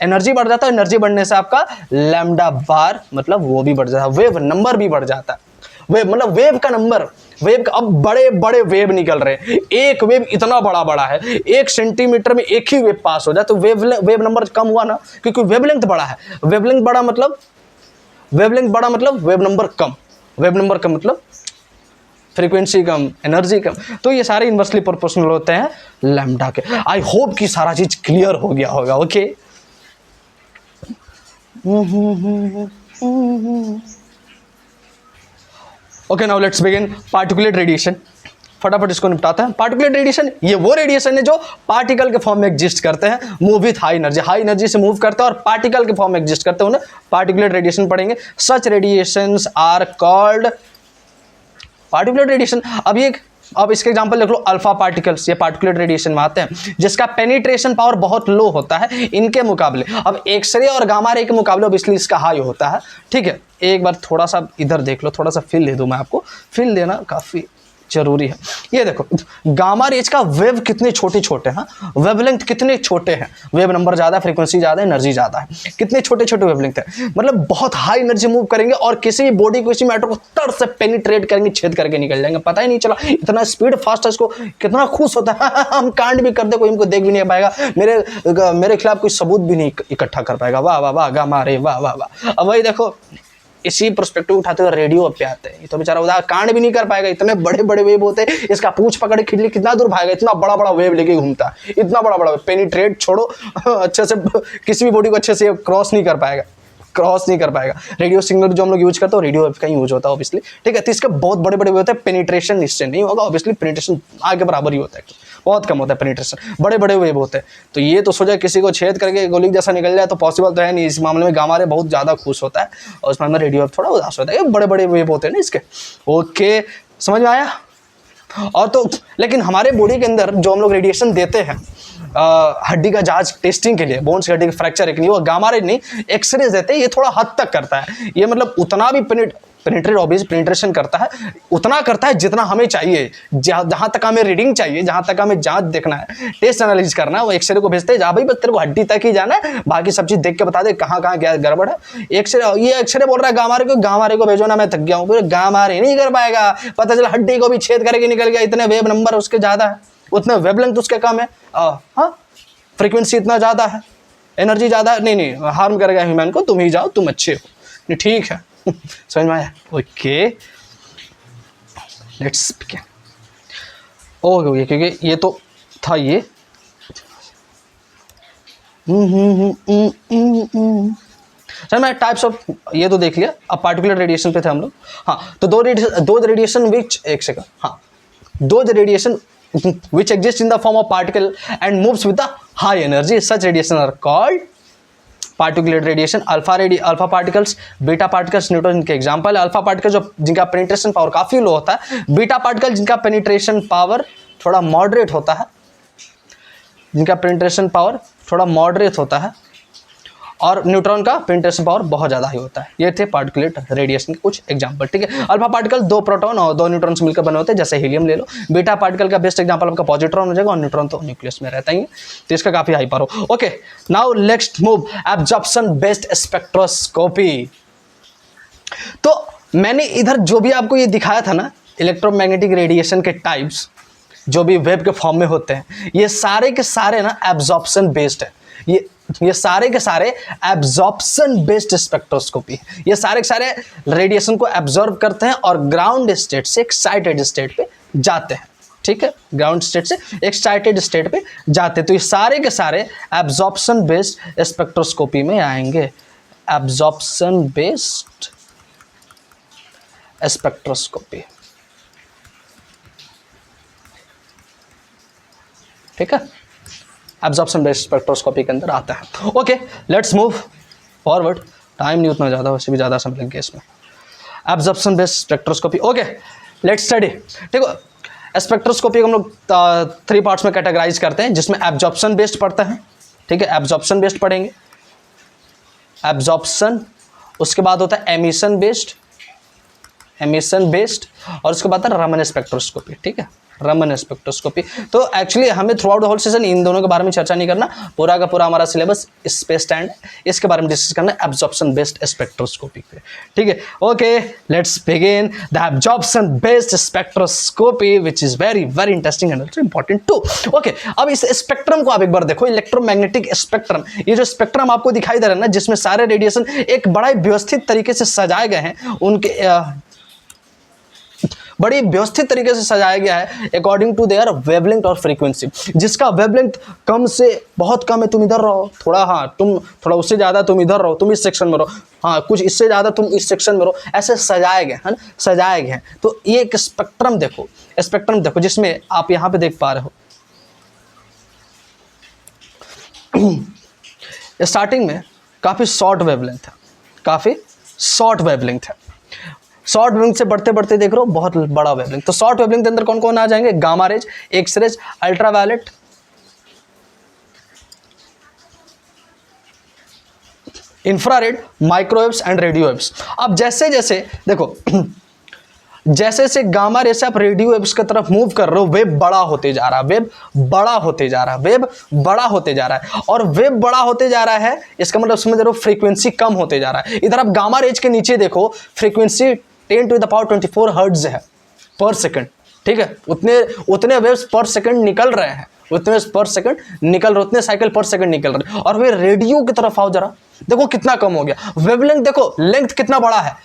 एनर्जी बढ़ जाता है, एनर्जी बढ़ने से आपका लैम्डा बार मतलब वो भी बढ़ जाता है, वेव नंबर भी बढ़ जाता है। वेव मतलब वेव का नंबर, वेव का, अब बड़े बड़े वेव निकल रहे हैं, एक वेव इतना बड़ा है, एक सेंटीमीटर में एक ही वेव पास हो जाए तो वेव नंबर कम हुआ ना, क्योंकि वेवलेंथ बड़ा है। वेवलेंथ बड़ा मतलब वेव नंबर कम, वेव नंबर कम मतलब फ्रीक्वेंसी कम, एनर्जी कम। तो ये सारे इनवर्सली प्रोपोर्शनल होते हैं लैम्डा के। आई होप कि सारा चीज क्लियर हो गया होगा। Okay, okay, now let's begin particulate radiation. फटाफट इसको निपटाते हैं। पार्टिकुलेट रेडिएशन ये वो रेडिएशन है जो पार्टिकल के फॉर्म में एग्जिस्ट करते हैं, मूव विथ हाई एनर्जी से मूव करते हैं और पार्टिकल के फॉर्म में एग्जिस्ट करते हैं, उन्हें पार्टिकुलेट रेडिएशन पढ़ेंगे। Such radiations are called particulate radiation. अब ये अब इसके एग्जांपल देख लो, अल्फा पार्टिकल्स, ये पार्टिकुलेट रेडिएशन में आते हैं जिसका पेनिट्रेशन पावर बहुत लो होता है इनके मुकाबले। अब एक्सरे और गामा रे के मुकाबले ऑब्वियसली इसका हाई होता है, ठीक है। एक बार थोड़ा सा इधर देख लो, थोड़ा सा फील दे दूं मैं आपको, फील देना काफ़ी जरूरी है। ये देखो गामा रेज का वेव कितने छोटे छोटे हैं, वेवलेंथ कितने छोटे हैं, वेव नंबर ज़्यादा, फ्रीक्वेंसी ज़्यादा, एनर्जी ज़्यादा है, कितने छोटे छोटे वेवलेंथ है, मतलब बहुत हाई एनर्जी मूव करेंगे और किसी भी बॉडी को, किसी मैटर को तड़ से पेनिट्रेट करेंगे, छेद करके निकल जाएंगे, पता ही नहीं चला, इतना स्पीड फास्ट है, इसको कितना खुश होता है हम कांड भी कर दे कोई इनको देख भी नहीं पाएगा, मेरे खिलाफ कोई सबूत भी नहीं इकट्ठा कर पाएगा। वाह वाह वाह गामा रे, वाह वाह वाह। अब वही देखो इसी पर्सपेक्टिव उठाते हुए रेडियो पे आते हैं, ये तो बेचारा उधर कांड भी नहीं कर पाएगा, इतने बड़े बड़े वेव होते हैं, इसका पूंछ पकड़ के कितना दूर भागेगा, इतना बड़ा बड़ा वेव लेके घूमता है, इतना बड़ा बड़ा पेनिट्रेट छोड़ो अच्छे से किसी भी बॉडी को अच्छे से क्रॉस नहीं कर पाएगा, क्रॉस नहीं कर पाएगा। रेडियो सिग्नल जो हम लोग यूज करते हैं रेडियो वेव का यूज होता है ऑब्वियसली, ठीक है। तो इसके बहुत बड़े बड़े होते हैं, पेनिट्रेशन इससे नहीं होगा ऑब्वियसली, पेनिट्रेशन आगे बराबर ही होता है, बहुत कम होता है पेनिट्रेशन, बड़े बड़े वेव होते हैं। तो ये तो सोचा किसी को छेद करके गोली जैसा निकल जाए तो पॉसिबल तो है नहीं, इस मामले में गामा रे बहुत ज़्यादा खुश होता है और उस मामले में रेडियो वेव थोड़ा उदास होता है, ये बड़े बड़े वेव होते हैं ना इसके। ओके, समझ में आया। और तो लेकिन हमारे बॉडी के अंदर जो हम लोग रेडिएशन देते हैं हड्डी का जांच टेस्टिंग के लिए, बोन्स की हड्डी का फ्रैक्चर के लिए, वो गामा रे नहीं एक्सरे देते हैं, ये थोड़ा हद तक करता है, ये मतलब उतना भी पेनिट्रेशन करता है, उतना करता है जितना हमें चाहिए, जहां तक हमें रीडिंग चाहिए, जहां तक हमें जांच देखना है, टेस्ट एनालिसिस करना है, वो एक्सरे को भेजते हैं, जा भाई बस तेरे को हड्डी तक ही जाना है, बाकी सब चीज देख के बता दे कहाँ कहाँ क्या गड़बड़ है। ये एक्सरे बोल रहा है गामा रे को भेजो ना, मैं थक गया हूँ, गामा रे नहीं कर पाएगा, पता चला हड्डी को भी छेद करके निकल गया, इतने वेव नंबर उसके ज्यादा है, उतने वेवलेंथ उसके कम है, हाँ फ्रीक्वेंसी इतना ज़्यादा है, एनर्जी ज़्यादा है, नहीं हार्म करेगा ह्यूमन को, तुम ही जाओ, तुम अच्छे हो, नहीं ठीक है समझ में आया। Okay let's begin. ओके क्योंकि ये तो था ये सर मैं टाइप्स ऑफ ये तो देख लिया, अब पार्टिकुलर रेडिएशन पे थे हम लोग। हाँ तो दो रेडिएशन विच एक सेकंड, हाँ दो radiation which exist in the form of particle and moves with the high energy, such radiation are called particulate radiation। Alpha particles, beta particles, neutron इनके एग्जांपल है। अल्फा पार्टिकल जो जिनका पेनिट्रेशन पावर काफी लो होता है, beta particle जिनका penetration power थोड़ा moderate होता है, जिनका पेनिट्रेशन पावर थोड़ा मॉडरेट होता है, और न्यूट्रॉन का पेनिट्रेशन पावर बहुत ज़्यादा ही होता है। ये थे पार्टिकुलेट रेडिएशन के कुछ एग्जांपल, ठीक है। अल्फा पार्टिकल 2 प्रोटॉन और 2 न्यूट्रॉन से मिलकर बने होते हैं, जैसे हीलियम ले लो। बीटा पार्टिकल का बेस्ट एग्जांपल आपका पॉजिट्रॉन हो जाएगा, और न्यूट्रॉन तो न्यूक्लियस में रहता ही है, तो इसका काफ़ी हाइपर हो। Okay now next move, absorption based spectroscopy. तो मैंने इधर जो भी आपको ये दिखाया था ना, इलेक्ट्रोमैग्नेटिक रेडिएशन के टाइप्स जो भी वेव के फॉर्म में होते हैं, ये सारे के सारे ना एब्जॉर्प्शन बेस्ड है। ये सारे के सारे एब्जॉर्प्शन बेस्ड स्पेक्ट्रोस्कोपी है। ये सारे के सारे रेडिएशन को एब्जॉर्ब करते हैं और ग्राउंड स्टेट से एक्साइटेड स्टेट पे जाते हैं, ठीक है, ग्राउंड स्टेट से एक्साइटेड स्टेट पे जाते हैं। तो ये सारे के सारे एब्जॉर्प्शन बेस्ड स्पेक्ट्रोस्कोपी में आएंगे, एब्जॉर्प्शन बेस्ड स्पेक्ट्रोस्कोपी, ठीक है, एब्जॉर्प्शन बेस्ड स्पेक्ट्रोस्कोपी के अंदर आता है। Okay let's move forward, time नहीं उतना ज़्यादा, वैसे भी ज़्यादा समय लग गया इसमें। Absorption based spectroscopy, okay let's study. ठीक है, स्पेक्ट्रोस्कोपी को हम लोग 3 पार्ट्स में कैटेगराइज करते हैं, जिसमें एब्जॉर्प्शन बेस्ड पढ़ते हैं, ठीक है, एब्जॉर्प्शन बेस्ड पढ़ेंगे, एब्जॉर्प्शन, उसके बाद होता है एमिशन बेस्ड, और उसके बाद है रमन स्पेक्ट्रोस्कोपी, ठीक है, रमन स्पेक्ट्रोस्कोपी। तो एक्चुअली हमें throughout the whole session इन दोनों के बारे में चर्चा नहीं करना, पूरा का पूरा हमारा सिलेबस इस पे स्टैंड, इसके बारे में डिस्कस करना है एब्जॉर्प्शन बेस्ड स्पेक्ट्रोस्कोपी पे, ठीक है। Okay let's begin the absorption based spectroscopy which is very very interesting and also important too. Okay अब इस स्पेक्ट्रम को आप एक बार देखो, इलेक्ट्रोमैग्नेटिक स्पेक्ट्रम, ये जो स्पेक्ट्रम आपको दिखाई दे रहा है ना, जिसमें सारे रेडिएशन एक बड़ा व्यवस्थित तरीके से सजाए गए हैं, उनके बड़ी व्यवस्थित तरीके से सजाया गया है अकॉर्डिंग टू देयर वेवलेंथ और फ्रीक्वेंसी। जिसका वेवलेंथ कम से बहुत कम है, तुम इधर रहो थोड़ा, हाँ तुम थोड़ा उससे ज़्यादा तुम इधर रहो, तुम इस सेक्शन में रहो, हाँ कुछ इससे ज़्यादा तुम इस सेक्शन में रहो, ऐसे सजाए गए हैं ना, सजाए गए हैं। तो ये एक स्पेक्ट्रम देखो, जिसमें आप यहाँ पे देख पा रहे हो स्टार्टिंग में काफ़ी शॉर्ट वेवलेंथ है, शॉर्ट वेवलेंथ से बढ़ते बढ़ते देख रहे हो बहुत बड़ा वेवलेंथ। तो शॉर्ट वेवलेंथ के अंदर कौन कौन आ जाएंगे? Gamma rays, X rays, ultraviolet, infrared, microwaves and radio waves. अब जैसे जैसे देखो जैसे जैसे गामा रे से आप रेडियो वेव्स की तरफ मूव कर रहे हो, वेव बड़ा होते जा रहा है, वेव बड़ा होते जा रहा है, वेव बड़ा होते जा रहा है। और वेव बड़ा होते जा रहा है इसका मतलब समझ रहे हो फ्रीक्वेंसी कम होते जा रहा है। इधर आप गामा रेज के नीचे देखो, फ्रीक्वेंसी 10⁻24 हर्ट्ज है पर सेकंड, ठीक है। उतने वेव्स पर सेकंड निकल रहे हैं, उतने पर सेकंड निकल रहे, उतने साइकिल पर सेकंड निकल रहे। और वे रेडियो की तरफ आओ जरा, देखो कितना कम हो गया। वेवलेंथ देखो, लेंथ कितना बड़ा है,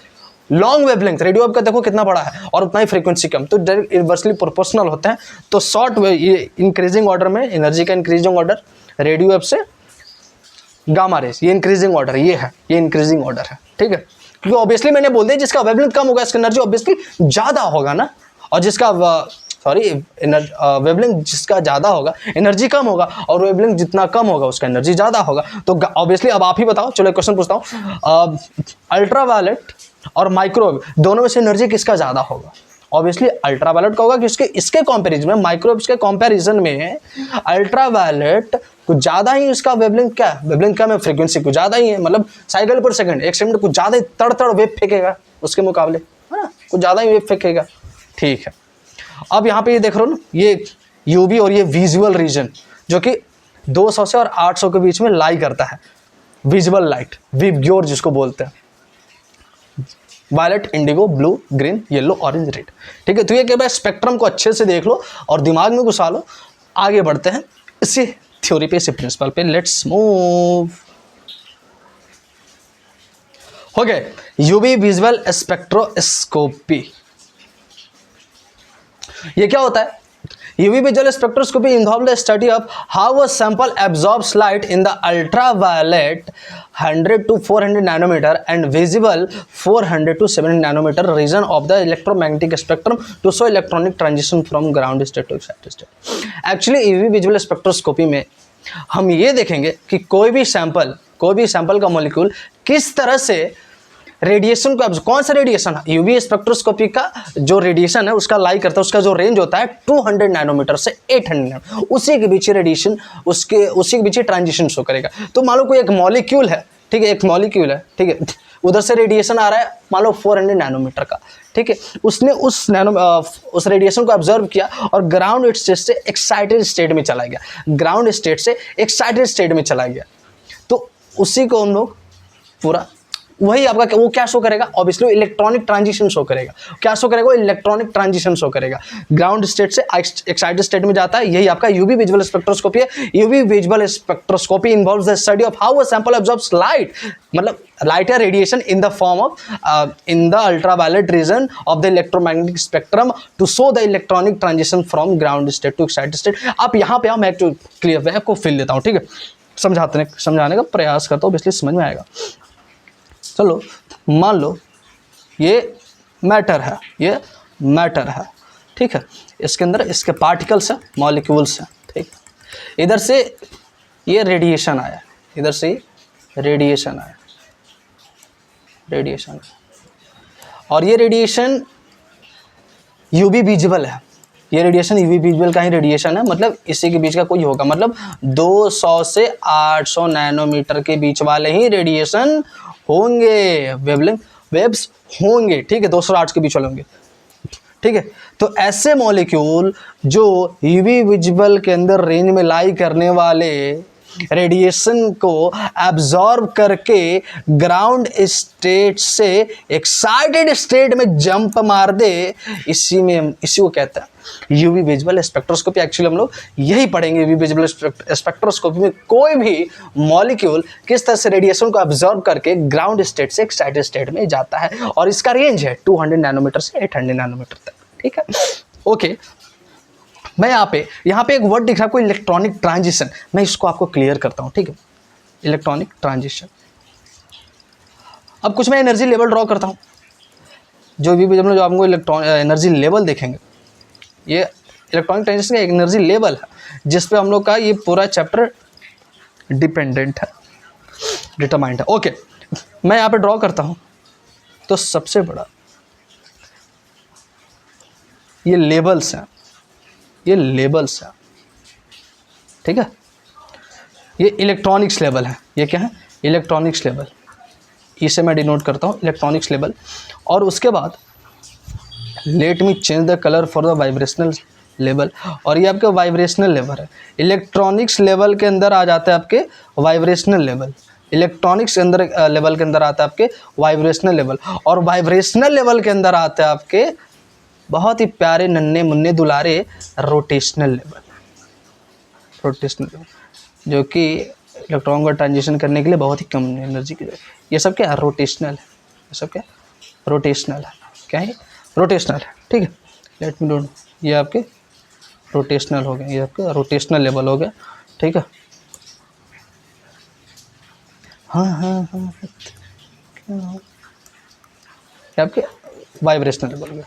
लॉन्ग वेवलेंथ, रेडियो वेव का देखो कितना बड़ा है और उतना ही फ्रीक्वेंसी कम, तो डायरेक्ट इनवर्सली प्रोपोर्शनल होते हैं। तो शॉर्ट वेव ये इंक्रीजिंग ऑर्डर में, एनर्जी का इंक्रीजिंग ऑर्डर रेडियो वेव से गामा रेज, ये इंक्रीजिंग ऑर्डर, ये है, ये इंक्रीजिंग ऑर्डर है, ठीक है। क्योंकि ऑब्वियसली मैंने बोल दिया जिसका वेवलेंथ कम होगा इसका एनर्जी ऑब्वियसली ज्यादा होगा ना, और जिसका वेवलेंथ जिसका ज्यादा होगा एनर्जी कम होगा, और वेवलेंथ जितना कम होगा उसका एनर्जी ज्यादा होगा। तो ऑब्वियसली अब आप ही बताओ, चलो एक क्वेश्चन पूछता हूँ, अल्ट्रावायलेट और माइक्रोवेव दोनों में से एनर्जी किसका ज्यादा होगा? ऑब्वियसली अल्ट्रावायलेट का होगा, क्योंकि इसके कंपैरिजन में, माइक्रोवेव के कंपैरिजन में अल्ट्रावायलेट कुछ ज्यादा ही इसका वेवलेंथ क्या है, वेवलेंथ कम है, फ्रीक्वेंसी कुछ ज्यादा ही है, मतलब साइकिल पर सेकंड, एक सेकंड कुछ ज्यादा ही तड़ वेव फेंकेगा उसके मुकाबले, है ना, कुछ ज्यादा ही वेव फेंकेगा, ठीक है। अब यहाँ पे ये देख रहे हो ना, ये यूवी और ये विजुअल रीजन जो कि 200 से और 800 के बीच में लाई करता है, विजुअल लाइट, विबग्योर जिसको बोलते हैं, violet, indigo, blue, green, yellow, orange, red, ठीक है। तो ये क्या, स्पेक्ट्रम को अच्छे से देख लो और दिमाग में घुसा लो। आगे बढ़ते हैं इसी थ्योरी पे, इसी प्रिंसिपल पे, लेट्स मूव। हो गए यूवी विजुअल स्पेक्ट्रोस्कोपी। ये क्या होता है? UV visual spectroscopy involves the study of how a sample absorbs light in the ultraviolet 100 to 400 nanometer and visible 400 to 700 nanometer region of the electromagnetic spectrum to show electronic transition from ground state to excited state. Actually UV visual spectroscopy में हम ये देखेंगे कि कोई भी sample का molecule किस तरह से रेडिएशन को, कौन सा रेडिएशन है, यूवी स्पेक्ट्रोस्कोपी का जो रेडिएशन है उसका लाई करता है, उसका जो रेंज होता है 200 नैनोमीटर से 800 नैनोमीटर, उसी के बीच रेडिएशन, उसी के बीच ट्रांजिशन शो करेगा। तो मान लो कोई एक मॉलिक्यूल है, ठीक है, एक मॉलिक्यूल है, ठीक है, उधर से रेडिएशन आ रहा है मान लो 400 नैनोमीटर का, ठीक है, उसने उस रेडिएशन को ऑब्जर्व किया और ग्राउंड स्टेट से एक्साइटेड स्टेट में चला गया, ग्राउंड स्टेट से एक्साइटेड स्टेट में चला गया। तो उसी को हम लोग पूरा वही आपका वो क्या शो करेगा, ऑब्वियसली इलेक्ट्रॉनिक ट्रांजिशन शो करेगा। क्या शो करेगा? इलेक्ट्रॉनिक ट्रांजिशन शो करेगा, ग्राउंड स्टेट से एक्साइटेड स्टेट में जाता है। यही आपका यूवी विजुअल स्पेक्ट्रोस्कोपी है। UV visual spectroscopy involves the study of how a sample absorbs light, मतलब लाइट या radiation in the form of in the ultraviolet region of the electromagnetic spectrum to show the electronic transition from ground state to excited state. आप यहाँ पे आओ, मैं एक clear way को fill देता हूँ, ठीक है, समझाने का प्रयास करता हूँ, इसलिए समझ में आएगा। चलो मान लो ये मैटर है, ये मैटर है, ठीक है, इसके अंदर इसके पार्टिकल्स हैं, मॉलिक्यूल्स हैं, ठीक। इधर से ये रेडिएशन आया, इधर से रेडिएशन आया, और ये रेडिएशन यूवी विजुअल है, ये रेडिएशन यूवी विजुअल का ही रेडिएशन है, मतलब इसी के बीच का कोई होगा, मतलब 200 से 800 नैनोमीटर के बीच वाले ही रेडिएशन होंगे, वेव्स होंगे, ठीक है, 208 के बीच वाले होंगे, ठीक है। तो ऐसे मॉलिक्यूल जो यूवी विजुअल के अंदर रेंज में लाई करने वाले रेडिएशन को एब्जॉर्ब करके ग्राउंड स्टेट से एक्साइटेड स्टेट में जंप मार दे, इसी को कहते हैं यूवी विजुअल स्पेक्ट्रोस्कोपी। एक्चुअली हम लोग यही पढ़ेंगे, यूवी विजुअल स्पेक्ट्रोस्कोपी में कोई भी मॉलिक्यूल किस तरह से रेडिएशन को एब्जॉर्ब करके ग्राउंड स्टेट से एक्साइटेड स्टेट में जाता है, और इसका रेंज है 200 नैनोमीटर से 800 नैनोमीटर तक, ठीक है। ओके, मैं यहाँ पे एक वर्ड दिख रहा है, कोई इलेक्ट्रॉनिक ट्रांजिशन, मैं इसको आपको क्लियर करता हूँ, ठीक है, इलेक्ट्रॉनिक ट्रांजिशन। अब कुछ मैं एनर्जी लेवल ड्रॉ करता हूँ, जो भी जब आपको इलेक्ट्रॉन एनर्जी लेवल देखेंगे, ये इलेक्ट्रॉनिक ट्रांजिशन का एक एनर्जी लेवल है जिस पे हम लोग का ये पूरा चैप्टर डिपेंडेंट है, डिटरमाइंड है। ओके, मैं यहाँ पे ड्रॉ करता हूँ, तो सबसे बड़ा ये लेबल्स हैं, ये लेबल्स हैं, ठीक है। ये इलेक्ट्रॉनिक्स लेवल है, ये क्या है, इलेक्ट्रॉनिक्स लेवल, इसे मैं डिनोट करता हूँ इलेक्ट्रॉनिक्स लेवल। और उसके बाद let me change the colour for the vibrational level, और ये आपके वाइब्रेशनल लेवल है। इलेक्ट्रॉनिक्स लेवल के अंदर आ जाते हैं आपके वाइब्रेशनल लेवल, इलेक्ट्रॉनिक्स के अंदर लेवल के अंदर आता है आपके वाइब्रेशनल लेवल, और वाइब्रेशनल लेवल के अंदर आते हैं आपके बहुत ही प्यारे नन्हे मुन्ने दुलारे रोटेशनल लेवल, रोटेशनल लेवल, जो कि इलेक्ट्रॉन का ट्रांजिशन करने के लिए बहुत ही कम एनर्जी की जरूरत। ये सब क्या है, रोटेशनल है, ये सब क्या रोटेशनल है, क्या है रोटेशनल है, ठीक है। लेट मी डोंट, ये आपके रोटेशनल हो गए, ये आपका रोटेशनल लेवल हो गया, ठीक है। हाँ हाँ हाँ, ये आपके वाइब्रेशनल लेवल हो गया।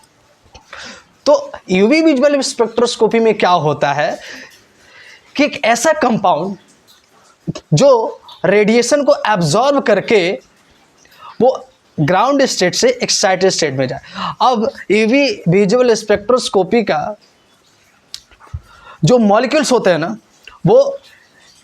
तो यूवी विजुअल स्पेक्ट्रोस्कोपी में क्या होता है कि एक ऐसा कंपाउंड जो रेडिएशन को एब्जॉर्ब करके वो ग्राउंड स्टेट से एक्साइटेड स्टेट में जाए। अब यूवी विजुअल स्पेक्ट्रोस्कोपी का जो मॉलिक्यूल्स होते हैं ना, वो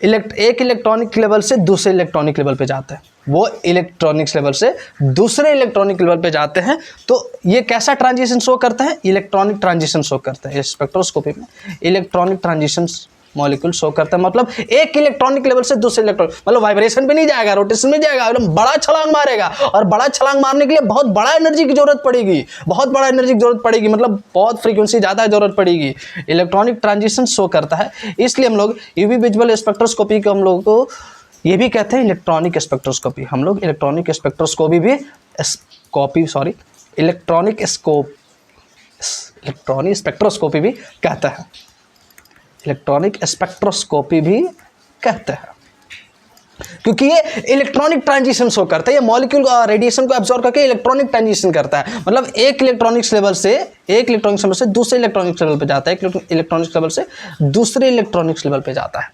एक इलेक्ट्रॉनिक लेवल से दूसरे इलेक्ट्रॉनिक लेवल पे जाते हैं, वो इलेक्ट्रॉनिक्स लेवल से दूसरे इलेक्ट्रॉनिक लेवल पे जाते हैं। तो ये कैसा ट्रांजिशन शो करता है, इलेक्ट्रॉनिक ट्रांजिशन शो करता है। स्पेक्ट्रोस्कोपी में इलेक्ट्रॉनिक ट्रांजिशन मॉलिक्यूल शो करता है, मतलब एक इलेक्ट्रॉनिक लेवल से दूसरे इलेक्ट्रॉनिक, मतलब वाइब्रेशन पे नहीं जाएगा, रोटेशन में जाएगा, एकदम बड़ा छलांग मारेगा। और बड़ा छलांग मारने के लिए बहुत बड़ा एनर्जी की जरूरत पड़ेगी, बहुत बड़ा एनर्जी की जरूरत पड़ेगी, मतलब बहुत फ्रीक्वेंसी ज़्यादा जरूरत पड़ेगी। इलेक्ट्रॉनिक ट्रांजिशन शो करता है, इसलिए हम लोग यूवी विजुअल स्पेक्ट्रोस्कोपी को हम लोग को ये भी कहते हैं इलेक्ट्रॉनिक स्पेक्ट्रोस्कोपी। हम लोग इलेक्ट्रॉनिक स्पेक्ट्रोस्कोपी भी इलेक्ट्रॉनिक स्पेक्ट्रोस्कोपी भी कहते हैं, इलेक्ट्रॉनिक स्पेक्ट्रोस्कोपी भी कहते हैं, क्योंकि ये इलेक्ट्रॉनिक ट्रांजिशन शो करता है। ये मॉलिक्यूल रेडिएशन को एब्जॉर्ब करके इलेक्ट्रॉनिक ट्रांजिशन करता है, मतलब एक इलेक्ट्रॉनिक्स लेवल से दूसरे इलेक्ट्रॉनिक्स लेवल पे जाता है, एक इलेक्ट्रॉनिक्स लेवल से दूसरे इलेक्ट्रॉनिक्स लेवल पे जाता है,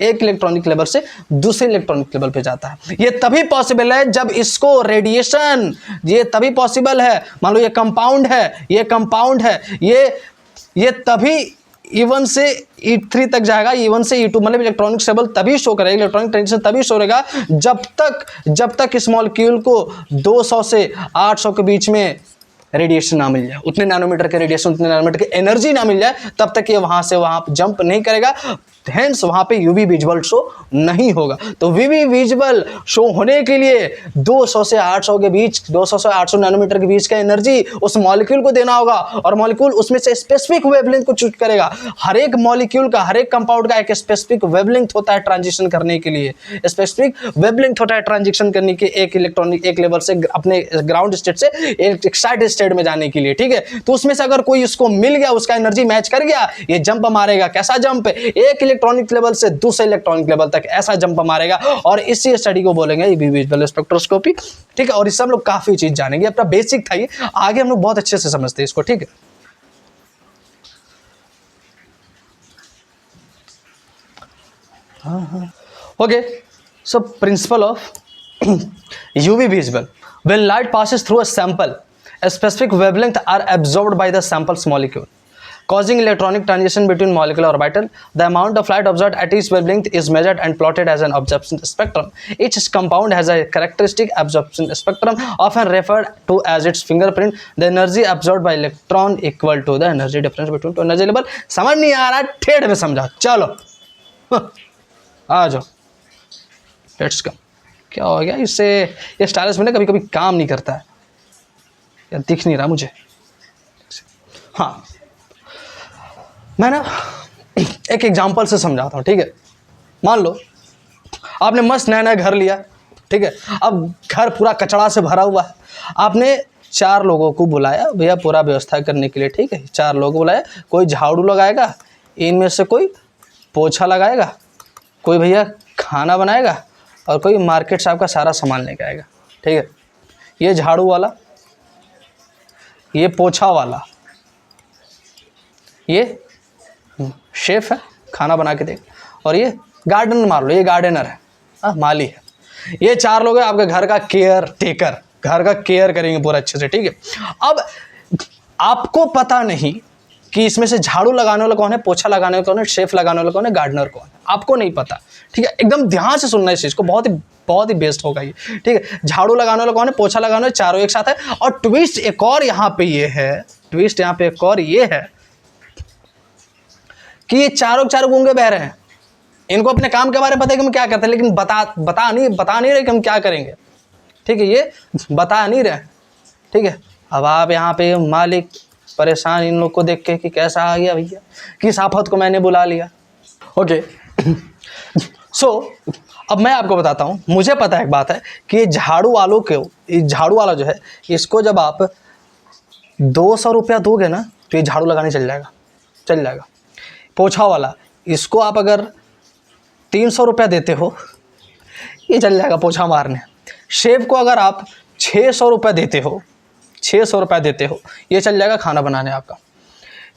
एक इलेक्ट्रॉनिक लेवल से दूसरे इलेक्ट्रॉनिक लेवल पे जाता है। ये तभी पॉसिबल है जब इसको रेडिएशन, ये तभी पॉसिबल है, मान लो ये कंपाउंड है, ये तभी E1 से E3 तक जाएगा, E1 से E2, मतलब इलेक्ट्रॉनिक लेवल तभी शो करेगा, इलेक्ट्रॉनिक ट्रांजिशन तभी शो करेगा जब तक इस मॉलिक्यूल को 200 से 800 के बीच में रेडिएशन ना मिल जाए, उतने नैनोमीटर के रेडिएशन, उतने नैनोमीटर की एनर्जी ना मिल जाए, तब तक ये वहाँ से वहाँ जंप नहीं करेगा, हेंस वहाँ पे यूवी विजुअल शो नहीं होगा। तो यूवी विजुअल शो होने के लिए 200 से 800 के बीच, 200 से 800 नैनोमीटर के बीच का एनर्जी उस मॉलिक्यूल को देना होगा, और मॉलिक्यूल उसमें से स्पेसिफिक वेवलेंथ को चूज करेगा। हर एक मॉलिक्यूल का, हर एक कंपाउंड का एक स्पेसिफिक वेवलेंथ होता है ट्रांजिशन करने के लिए, स्पेसिफिक वेवलेंथ होता है ट्रांजिशन करने के, एक इलेक्ट्रॉनिक एक लेवल से अपने ग्राउंड स्टेट से एक एक्साइटेड स्टेट में जाने के लिए, ठीक है। तो उसमें से अगर कोई उसको मिल गया, उसका एनर्जी मैच कर गया, ये जंप मारेगा। कैसा जंप? एक इलेक्ट्रॉनिक लेवल से दूसरे इलेक्ट्रॉनिक लेवल तक ऐसा जंप मारेगा, और इसी स्टडी को बोलेंगे यूवी विजुअल स्पेक्ट्रोस्कोपी, ठीक है। और इससे हम लोग काफी चीज जानेंगे, अपना बेसिक था ये, आगे हम लोग बहुत अच्छे से समझते हैं इसको, ठीक है। Okay, so principle of UV visual, when light passes through a sample, a specific wavelength are absorbed by the sample's molecule, causing electronic transition between molecular orbital. The amount of light absorbed at each wavelength is measured and plotted as an absorption spectrum. Each compound has a characteristic absorption spectrum, often referred to as its fingerprint. The energy absorbed by electron equal to the energy difference between two energy level. समझ नहीं आ रहा, ठेठ में समझा, चलो आ जाओ, let's come. क्या हो गया इससे, ये स्टाइलस में ना कभी कभी काम नहीं करता है, या दिख नहीं रहा मुझे। हाँ, मैं ना एक एग्जांपल से समझाता हूँ, ठीक है। मान लो आपने मस्त नया नया घर लिया, ठीक है। अब घर पूरा कचड़ा से भरा हुआ है, आपने 4 लोगों को बुलाया भैया पूरा व्यवस्था करने के लिए, ठीक है। 4 लोग बुलाया, कोई झाड़ू लगाएगा, इनमें से कोई पोछा लगाएगा, कोई भैया खाना बनाएगा, और कोई मार्केट से आपका सारा सामान लेके आएगा, ठीक है। ये झाड़ू वाला, ये पोछा वाला, ये शेफ है खाना बना के देगा, और ये गार्डनर, मान लो ये गार्डनर है, माली है। ये 4 लोग हैं आपके घर का केयर टेकर, घर का केयर करेंगे पूरा अच्छे से, ठीक है। अब आपको पता नहीं कि इसमें से झाड़ू लगाने वाला कौन है, पोछा लगाने वाला कौन है, शेफ लगाने वाला कौन है, गार्डनर कौन है, आपको नहीं पता। ठीक है, एकदम ध्यान से सुनना इस चीज़ को, बहुत ही बेस्ट होगा ये। ठीक है, झाड़ू लगाने वाला कौन है, पोछा लगाने वाला, चारों एक साथ है। और ट्विस्ट एक और यहाँ पे ये है, ट्विस्ट यहाँ पे एक और ये है कि ये चारों गूंगे बह रहे हैं। इनको अपने काम के बारे में पता है कि हम क्या करते हैं, लेकिन बता नहीं रहे कि हम क्या करेंगे। ठीक है, ये बता नहीं रहे। ठीक है, अब आप यहाँ पे मालिक परेशान इन लोग को देख के कि कैसा आ गया भैया, किस आफत को मैंने बुला लिया। ओके सो अब मैं आपको बताता हूँ, मुझे पता है एक बात है कि ये झाड़ू वाला जो है, इसको जब आप 200 रुपया दोगे ना तो ये झाड़ू लगाने चल जाएगा। पोछा वाला, इसको आप अगर 300 रुपया देते हो ये चल जाएगा पोछा मारने। शेफ को अगर आप 600 रुपया देते हो ये चल जाएगा खाना बनाने आपका।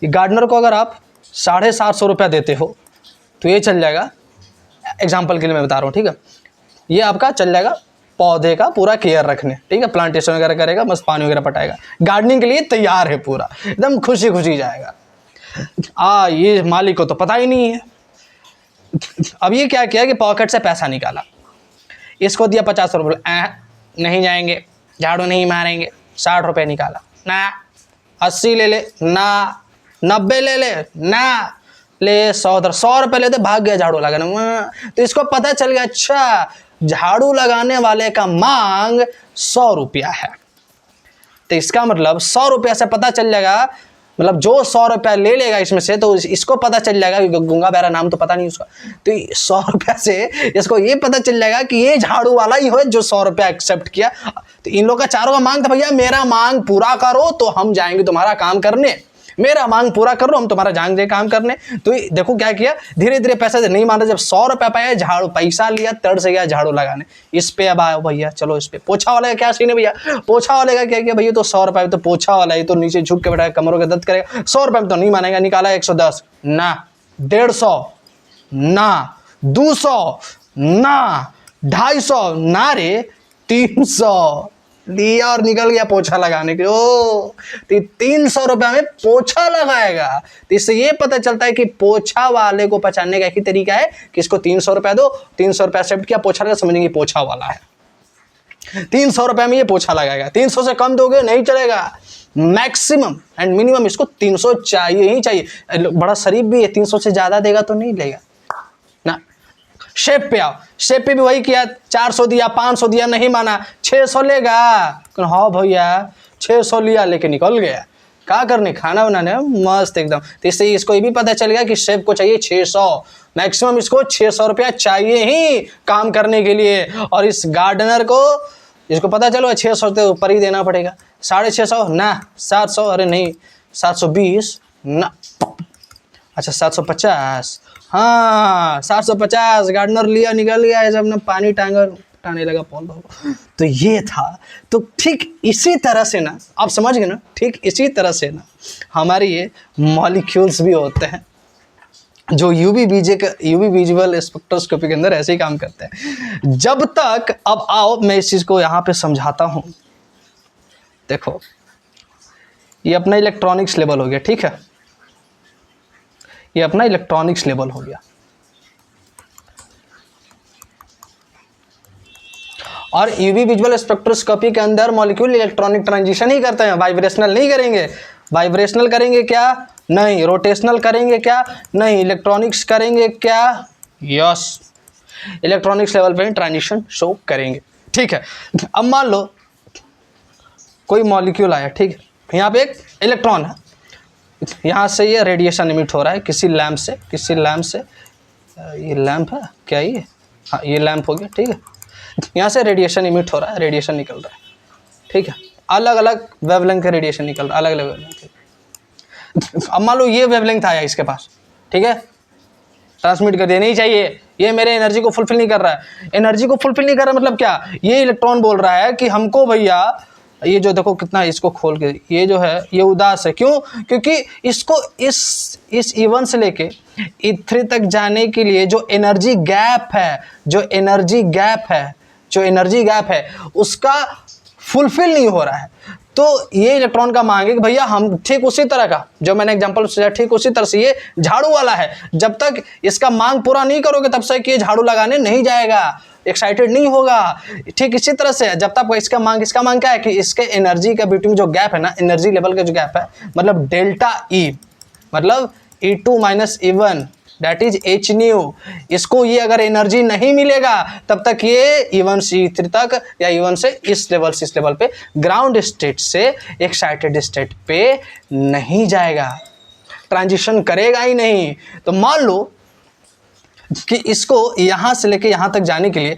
ये गार्डनर को अगर आप 750 रुपया देते हो तो ये चल जाएगा, एग्जाम्पल के लिए मैं बता रहा हूँ। ठीक है, ये आपका चल जाएगा पौधे का पूरा केयर रखने। ठीक है, प्लांटेशन वगैरह करेगा, बस पानी वगैरह पटाएगा, गार्डनिंग के लिए तैयार है पूरा, एकदम खुशी जाएगा। ये मालिक को तो पता ही नहीं है। अब ये क्या किया कि पॉकेट से पैसा निकाला, इसको दिया 50 रुपये, नहीं जाएंगे, झाड़ू नहीं मारेंगे। 60 रुपये निकाला, ना 80 ले ले, ना 90 ले ले, ना ले 100 रुपये लेते, भाग गया झाड़ू लगाने। तो इसको पता चल गया, अच्छा झाड़ू लगाने वाले का मांग 100 रुपया है। तो इसका मतलब 100 रुपया से पता चल जाएगा, मतलब जो 100 रुपया ले लेगा इसमें से, तो इसको पता चल जाएगा, गूंगा बहरा नाम तो पता नहीं उसका, तो 100 रुपया से इसको ये पता चल जाएगा कि ये झाड़ू वाला ही हो जो 100 रुपया एक्सेप्ट किया। तो इन लोग का चारों का मांग था, भैया मेरा मांग पूरा करो तो हम जाएंगे तुम्हारा काम करने, मेरा मांग पूरा करो हम तुम्हारा जाएंगे काम करने। तो देखो क्या किया, धीरे धीरे पैसा नहीं माना, जब 100 रुपया पाया झाड़ू पैसा लिया, तड़ से गया झाड़ू लगाने। इस पे अब आया भैया, चलो इस पे पोछा वाले का क्या सीन है भैया, पोछा वाले का क्या किया भैया, तो 100 रुपये तो पोछा वाला है, तो नीचे झुक के बैठा कमरों के दर्द करेगा, 100 रुपये में तो नहीं मानेगा, निकाला 110, ना 150, ना 200, ना 250, ना रे 300 लिया और निकल गया पोछा लगाने के। ओ 300 रुपया में पोछा लगाएगा। तो इससे ये पता चलता है कि पोछा वाले को पहचानने का एक ही तरीका है कि इसको 300 रुपया दो, 300 रुपया एक्सेप्ट किया, पोछा लगा, समझेंगे पोछा वाला है। 300 रुपया में ये पोछा लगाएगा, 300 से कम दोगे नहीं चलेगा, मैक्सिमम एंड मिनिमम इसको 300 चाहिए ही चाहिए। बड़ा शरीफ भी है, 300 से ज्यादा देगा तो नहीं लेगा ना। शेप पे आओ, शेप पे भी वही किया, 400 दिया, 500 दिया, नहीं माना, 600 लेगा। हाँ भैया 600 लिया लेके निकल गया, क्या करने, खाना बनाने मस्त एकदम। तो इससे इसको ये भी पता चल गया कि शेफ को चाहिए 600, मैक्सिमम इसको 600 रुपया चाहिए ही काम करने के लिए। और इस गार्डनर को, इसको पता चलो 600 से ऊपर ही देना पड़ेगा, 650 ना, 700, अरे नहीं 720 ना, अच्छा 750, हाँ 750, गार्डनर लिया निकल गया, ऐसा अपना पानी टाने लगा पौधा को। तो ये था। तो ठीक इसी तरह से ना, आप समझ गए ना, ठीक इसी तरह से ना हमारे ये मॉलिक्यूल्स भी होते हैं जो यूवी विजुअल स्पेक्ट्रोस्कोपी के अंदर ऐसे ही काम करते हैं। जब तक, अब आओ मैं इस चीज़ को यहाँ पे समझाता हूँ। देखो ये अपना इलेक्ट्रॉनिक्स लेवल हो गया, ठीक है, ये अपना इलेक्ट्रॉनिक्स लेवल हो गया। और यूवी विजुअल स्पेक्ट्रोस्कोपी के अंदर मॉलिक्यूल इलेक्ट्रॉनिक ट्रांजिशन ही करते हैं, वाइब्रेशनल नहीं करेंगे। वाइब्रेशनल करेंगे क्या? नहीं। रोटेशनल करेंगे क्या? नहीं। इलेक्ट्रॉनिक्स करेंगे क्या? यस, इलेक्ट्रॉनिक्स लेवल पे ट्रांजिशन शो करेंगे, ठीक है। अब मान लो कोई मॉलिक्यूल आया, ठीक है, यहाँ पे एक इलेक्ट्रॉन है, यहाँ से ये रेडिएशन इमिट हो रहा है किसी लैंप से, ये लैंप है क्या, ये, हाँ ये लैंप हो गया, ठीक है। यहाँ से रेडिएशन इमिट हो रहा है, रेडिएशन निकल रहा है, ठीक है, अलग अलग वेवलेंथ का रेडिएशन निकल रहा है, अलग अलग वेवलेंथ। अब मान लो ये वेवलेंथ आया इसके पास, ठीक है, ट्रांसमिट कर दिया, नहीं चाहिए, ये मेरे एनर्जी को फुलफिल नहीं कर रहा है। एनर्जी को फुलफिल नहीं कर रहा मतलब क्या, ये इलेक्ट्रॉन बोल रहा है कि हमको भैया ये जो देखो कितना, इसको खोल के, ये जो है ये उदास है, क्यों? क्योंकि इसको इस इवन से लेके E3 तक जाने के लिए जो एनर्जी गैप है उसका फुलफिल नहीं हो रहा है। तो ये इलेक्ट्रॉन का मांग है कि भैया हम ठीक उसी तरह का जो मैंने एग्जांपल सोचा, ठीक उसी तरह से ये झाड़ू वाला है, जब तक इसका मांग पूरा नहीं करोगे तब तक ये झाड़ू लगाने नहीं जाएगा, एक्साइटेड नहीं होगा। ठीक इसी तरह से जब तक इसका मांग क्या है कि इसके एनर्जी का बिटवीन जो गैप है ना, एनर्जी लेवल का जो गैप है, मतलब डेल्टा ई, मतलब E2 minus E1 that is H new, इसको ये अगर एनर्जी नहीं मिलेगा तब तक ये E1 से E3 तक या E1 से इस लेवल पे ग्राउंड स्टेट से एक्साइटेड स्टेट पे नहीं जाएगा, ट्रांजिशन करेगा ही नहीं। तो मान लो कि इसको यहाँ से लेके यहाँ तक जाने के लिए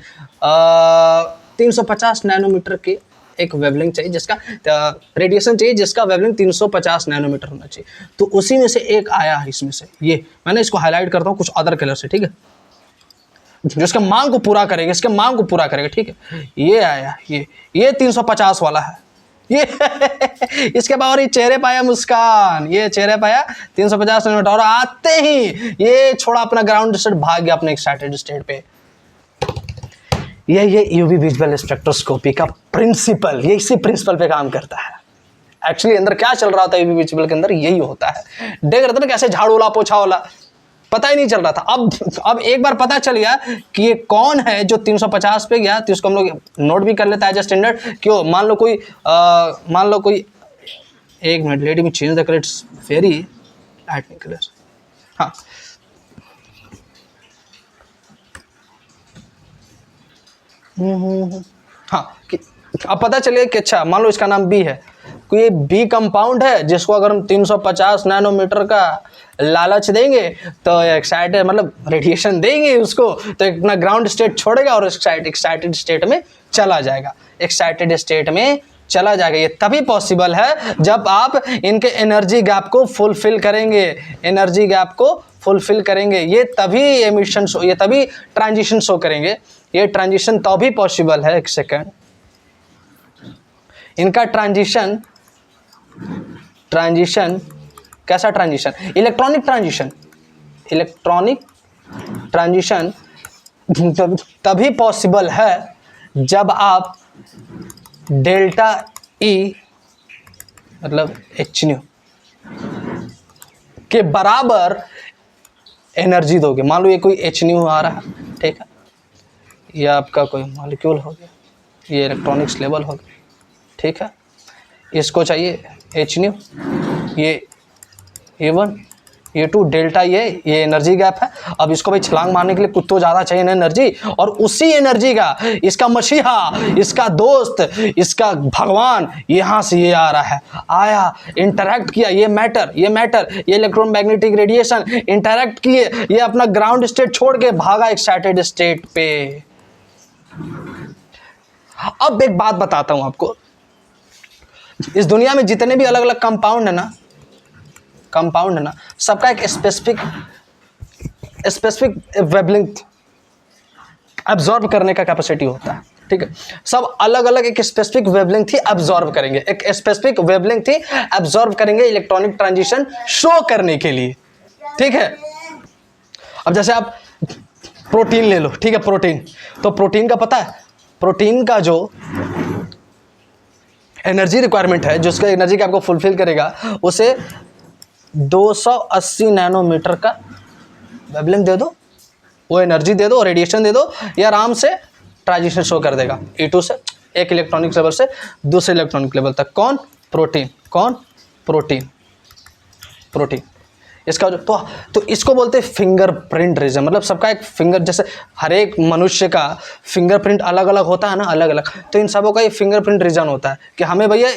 350 नैनोमीटर की एक वेवलेंथ चाहिए, जिसका रेडिएशन चाहिए जिसका वेवलेंथ 350 नैनोमीटर होना चाहिए। तो उसी में से एक आया है, इसमें से ये मैंने इसको हाईलाइट करता हूँ कुछ अदर कलर से, ठीक है, जो इसके मांग को पूरा करेगा, इसके मांग को पूरा करेगा, ठीक है। ये आया, ये 350 वाला है, ये इसके बाद ये चेहरे पाया मुस्कान, ये चेहरे पाया 350 नैनोमीटर, और आते ही ये छोड़ा अपना ग्राउंड स्टेट, भाग गया अपने एक्साइटेड स्टेट पे। ये यूवी विजुअल स्पेक्ट्रोस्कोपी का प्रिंसिपल, ये इसी प्रिंसिपल पे काम करता है। एक्चुअली अंदर क्या चल रहा था यूवी विजुअल के अंदर, यही होता है। देख रहे थे ना कैसे झाड़ू वाला पोछा वाला, पता ही नहीं चल रहा था। अब एक बार पता चल गया कि ये कौन है जो 350 पे गया, तो इसको हम लोग नोट भी कर लेता है एज ए स्टैंडर्ड। क्यों, मान लो कोई एक minute, let me change the colour, it's very lightning colour. हाँ, हाँ, अब पता चलिए कि अच्छा मान लो इसका नाम बी है, कोई ये बी कंपाउंड है जिसको अगर हम 350 नैनोमीटर का लालच देंगे तो एक्साइटेड मतलब रेडिएशन देंगे उसको, तो अपना ग्राउंड स्टेट छोड़ेगा और एक्साइटेड स्टेट में चला जाएगा, एक्साइटेड स्टेट में चला जाएगा। ये तभी पॉसिबल है जब आप इनके एनर्जी गैप को फुलफिल करेंगे, एनर्जी गैप को फुलफिल करेंगे, ये तभी एमिशन शो, ये तभी ट्रांजिशन शो करेंगे। ये ट्रांजिशन तभी पॉसिबल है, एक सेकेंड, इनका ट्रांजिशन कैसा ट्रांजिशन, इलेक्ट्रॉनिक ट्रांजिशन तभी पॉसिबल है जब आप डेल्टा ई मतलब एच न्यू के बराबर एनर्जी दोगे। मान लो ये कोई एच न्यू आ रहा है, ठीक है, ये आपका कोई मॉलिक्यूल हो गया, ये इलेक्ट्रॉनिक्स लेवल हो गया, ठीक है, इसको चाहिए एच न्यू, ये E1 E2 डेल्टा, ये एनर्जी गैप है। अब इसको भाई छलांग मारने के लिए कुछ तो ज़्यादा चाहिए ना एनर्जी, और उसी एनर्जी का इसका मसीहा, इसका दोस्त, इसका भगवान यहाँ से ये आ रहा है, आया, इंटरैक्ट किया, ये मैटर, ये इलेक्ट्रोमैग्नेटिक रेडिएशन इंटरैक्ट किए, ये अपना ग्राउंड स्टेट छोड़ के भागा एक्साइटेड स्टेट पे। अब एक बात बताता हूँ आपको, इस दुनिया में जितने भी अलग अलग कंपाउंड है ना, सबका एक स्पेसिफिक वेवलेंथ अब्जॉर्ब करने का कैपेसिटी होता है, ठीक है। सब अलग अलग एक स्पेसिफिक वेवलेंथ ही अब्जॉर्ब करेंगे, एक स्पेसिफिक वेवलेंथ ही अब्जॉर्ब करेंगे इलेक्ट्रॉनिक ट्रांजिशन शो करने के लिए, ठीक है। अब जैसे आप प्रोटीन ले लो, ठीक है, प्रोटीन, तो प्रोटीन का पता है, प्रोटीन का जो एनर्जी रिक्वायरमेंट है, जो उसका एनर्जी का आपको फुलफिल करेगा, उसे 280 नैनोमीटर का वेवलेंथ दे दो, वो एनर्जी दे दो, रेडिएशन दे दो, ये आराम से ट्रांजिशन शो कर देगा E2 से एक इलेक्ट्रॉनिक लेवल से दूसरे इलेक्ट्रॉनिक लेवल तक। कौन? प्रोटीन। इसका जो तो इसको बोलते हैं फिंगरप्रिंट रीजन, मतलब सबका एक फिंगर, जैसे हर एक मनुष्य का फिंगरप्रिंट अलग अलग होता है ना, अलग अलग, तो इन सबों का ये फिंगरप्रिंट रीजन होता है कि हमें भैया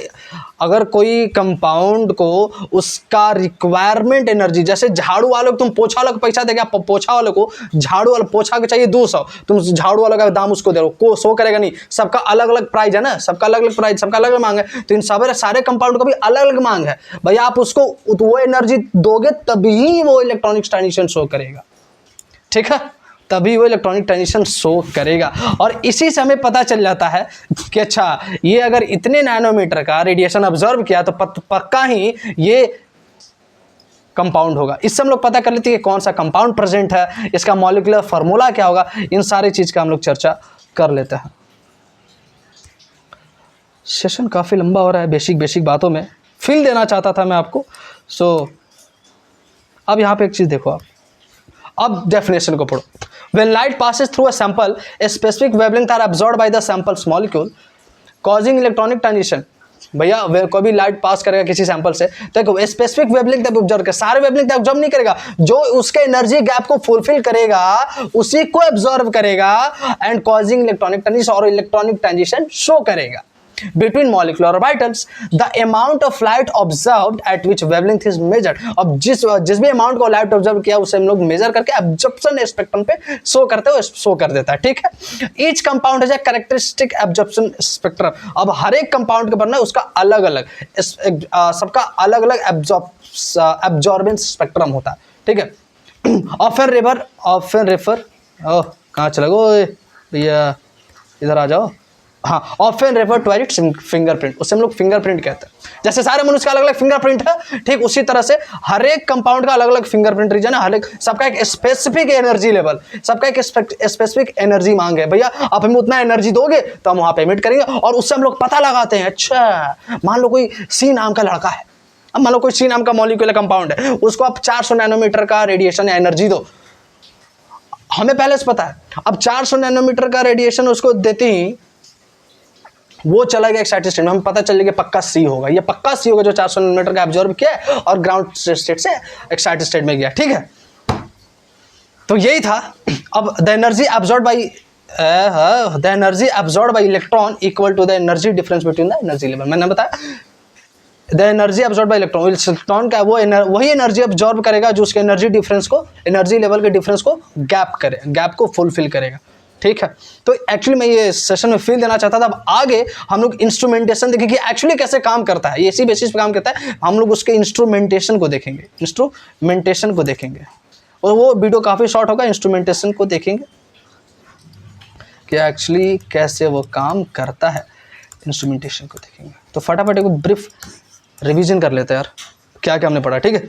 अगर कोई कंपाउंड को उसका रिक्वायरमेंट एनर्जी, जैसे झाड़ू वाले को तुम पोछा वाले को पैसा देगा, पोछा वाले को झाड़ू वाला पोछा के चाहिए 200, तुम झाड़ू वाला का दाम उसको दे रहे हो, शो करेगा नहीं, सबका अलग अलग प्राइस है ना, सबका अलग अलग प्राइस, सबका अलग अलग मांग है, तो इन सारे कंपाउंड का भी अलग अलग मांग है भैया। आप उसको वो एनर्जी दोगे तभी वो इलेक्ट्रॉनिक ट्रांजिशन शो करेगा, ठीक है, तभी वो इलेक्ट्रॉनिक ट्रांजिशन शो करेगा। और इसी से हमें पता चल जाता है कि अच्छा ये अगर इतने नैनोमीटर का रेडिएशन ऑब्जर्व किया तो पक्का ही ये कंपाउंड होगा। इससे हम लोग पता कर लेते हैं कि कौन सा कंपाउंड प्रेजेंट है, इसका मॉलिक्यूलर फार्मूला क्या होगा, इन सारी चीज़ का हम लोग चर्चा कर लेते हैं। सेशन काफ़ी लंबा हो रहा है बेसिक बातों में, फील देना चाहता था मैं आपको। सो अब यहाँ पे एक चीज़ देखो आप, अब डेफिनेशन को पढ़ो। When light passes through a sample, a specific wavelength are absorbed by the sample's molecule, causing electronic transition। भैया कोई भी लाइट पास करेगा किसी सैंपल से तो स्पेसिफिक वेवलेंथ ऑब्जर्व कर, सारे वेवलेंथ ऑब्जर्व नहीं करेगा, जो उसके एनर्जी गैप को फुलफिल करेगा उसी को ऑब्जर्व करेगा एंड कॉजिंग इलेक्ट्रॉनिक ट्रांजिशन, और इलेक्ट्रॉनिक ट्रांजिशन शो करेगा between molecular orbitals। the amount of light observed at which wavelength is measured। अब जिस भी अमाउंट को लाइट ऑब्जर्व किया उसे हम लोग मेजर करके एब्जॉर्प्शन स्पेक्ट्रम पे शो करते हो, शो कर देता है, ठीक है। ईच कंपाउंड है कैरेक्टरिस्टिक एब्जॉर्प्शन स्पेक्ट्रम। अब हर एक कंपाउंड के बनना उसका अलग अलग सबका अलग अलग एब्जॉर्बेंस स्पेक्ट्रम होता है, ठीक है। ऑफन रेफर कहाँ चला गो भैया, इधर आ जाओ। हाँ, often refer to its fingerprint, उसे हम लोग फिंगरप्रिंट कहते हैं। जैसे सारे मनुष्य का अलग अलग फिंगरप्रिंट है, ठीक उसी तरह से हर एक कंपाउंड का अलग अलग फिंगरप्रिंट रीजन है, हर एक सबका एक स्पेसिफिक एनर्जी लेवल, सबका एक स्पेसिफिक एनर्जी मांग है। भैया आप हमें उतना एनर्जी दोगे तो हम वहाँ पे एमिट करेंगे, और उससे हम लोग पता लगाते हैं। अच्छा मान लो कोई सी नाम का लड़का है, अब मान लो कोई सी नाम का मॉलिक्यूलर कंपाउंड है, उसको आप 400 नैनोमीटर का रेडिएशन या एनर्जी दो, हमें पहले से पता है। अब 400 नैनोमीटर का रेडिएशन उसको देते ही वो चला गया एक्साइटेड स्टेट में, हमें पता चल गया पक्का सी होगा, ये पक्का सी होगा जो 400 नैनोमीटर का एब्जॉर्ब किया है और ग्राउंड स्टेट से एक्साइटेड स्टेट में गया, ठीक है। तो यही था। अब the energy absorb by electron equal to the energy difference between the energy level. मैंने बताया the energy absorb by electron, electron का वही एनर्जी एब्जॉर्ब करेगा जो उसके एनर्जी डिफरेंस को, एनर्जी लेवल के डिफरेंस को गैप को फुलफिल करेगा, ठीक है। तो एक्चुअली मैं ये सेशन में फील देना चाहता था। अब आगे हम लोग इंस्ट्रूमेंटेशन देखेंगे कि एक्चुअली कैसे काम करता है, इसी बेसिस पे काम करता है। हम लोग उसके इंस्ट्रूमेंटेशन को देखेंगे, और वो वीडियो काफ़ी शॉर्ट होगा। इंस्ट्रूमेंटेशन को देखेंगे कि एक्चुअली कैसे वो काम करता है, इंस्ट्रूमेंटेशन को देखेंगे। तो फटाफट एक ब्रीफ रिवीजन कर लेते हैं यार, क्या क्या हमने पढ़ा, ठीक है।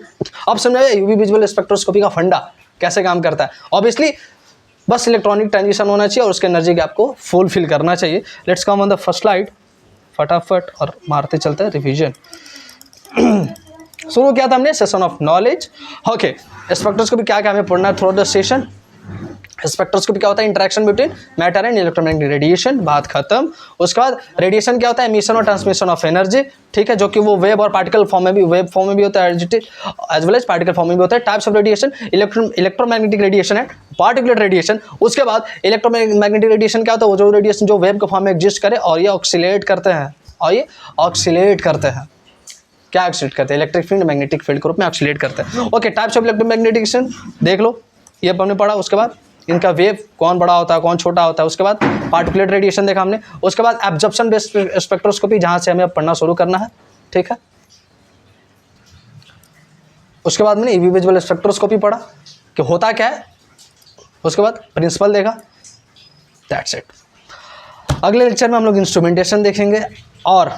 अब समझ यूवी विजुअल स्पेक्ट्रोस्कोपी का फंडा कैसे काम करता है। ऑब्वियसली बस इलेक्ट्रॉनिक ट्रांजिशन होना चाहिए और उसके एनर्जी गैप को फुलफिल करना चाहिए। Let's come on the first slide, फटाफट और मारते चलते हैं रिवीजन। शुरू किया था हमने session of knowledge. Okay, spectroscopy क्या क्या हमें पढ़ना है थ्रू द सेशन। स्पेक्ट्रोस्कोपी क्या होता है, interaction between matter and electromagnetic radiation, बात खत्म। उसके बाद रेडिएशन क्या होता है, एमिशन और ट्रांसमिशन ऑफ एनर्जी, ठीक है, जो कि वो वेव और पार्टिकल फॉर्म में भी होता है, as well as particle form में भी होता है। Types of radiation, electromagnetic radiation है, पार्टिकुलर रेडिएशन। उसके बाद इलेक्ट्रोमैग्नेटिक रेडिएशन क्या होता है, वो जो रेडिएशन जो वेव के फॉर्म में एग्जिस्ट करे और ये ऑक्सीलेट करते हैं, क्या ऑक्सीलेट करते हैं, इलेक्ट्रिक फील्ड मैग्नेटिक फील्ड के रूप में ऑक्सीलेट करते हैं। ओके, टाइप्स ऑफ इलेक्ट्रोमैग्नेटिक देख लो, ये हमने पढ़ा। उसके बाद इनका वेव कौन बड़ा होता है कौन छोटा होता है। उसके बाद पार्टिकुलेट रेडिएशन देखा हमने। उसके बाद एब्जॉर्प्शन बेस्ड स्पेक्ट्रोस्कोपी, जहां से हमें अब पढ़ना शुरू करना है, ठीक है। उसके बाद मैंने ईवी विजुअल स्पेक्ट्रोस्कोपी पढ़ा कि होता क्या है। उसके बाद प्रिंसिपल देखा, दैट्स इट। अगले लेक्चर में हम लोग इंस्ट्रूमेंटेशन देखेंगे और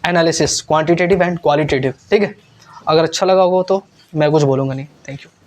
एनालिसिस, क्वांटिटेटिव एंड क्वालिटेटिव, ठीक है। अगर अच्छा लगा हो तो मैं कुछ बोलूँगा नहीं। Thank you.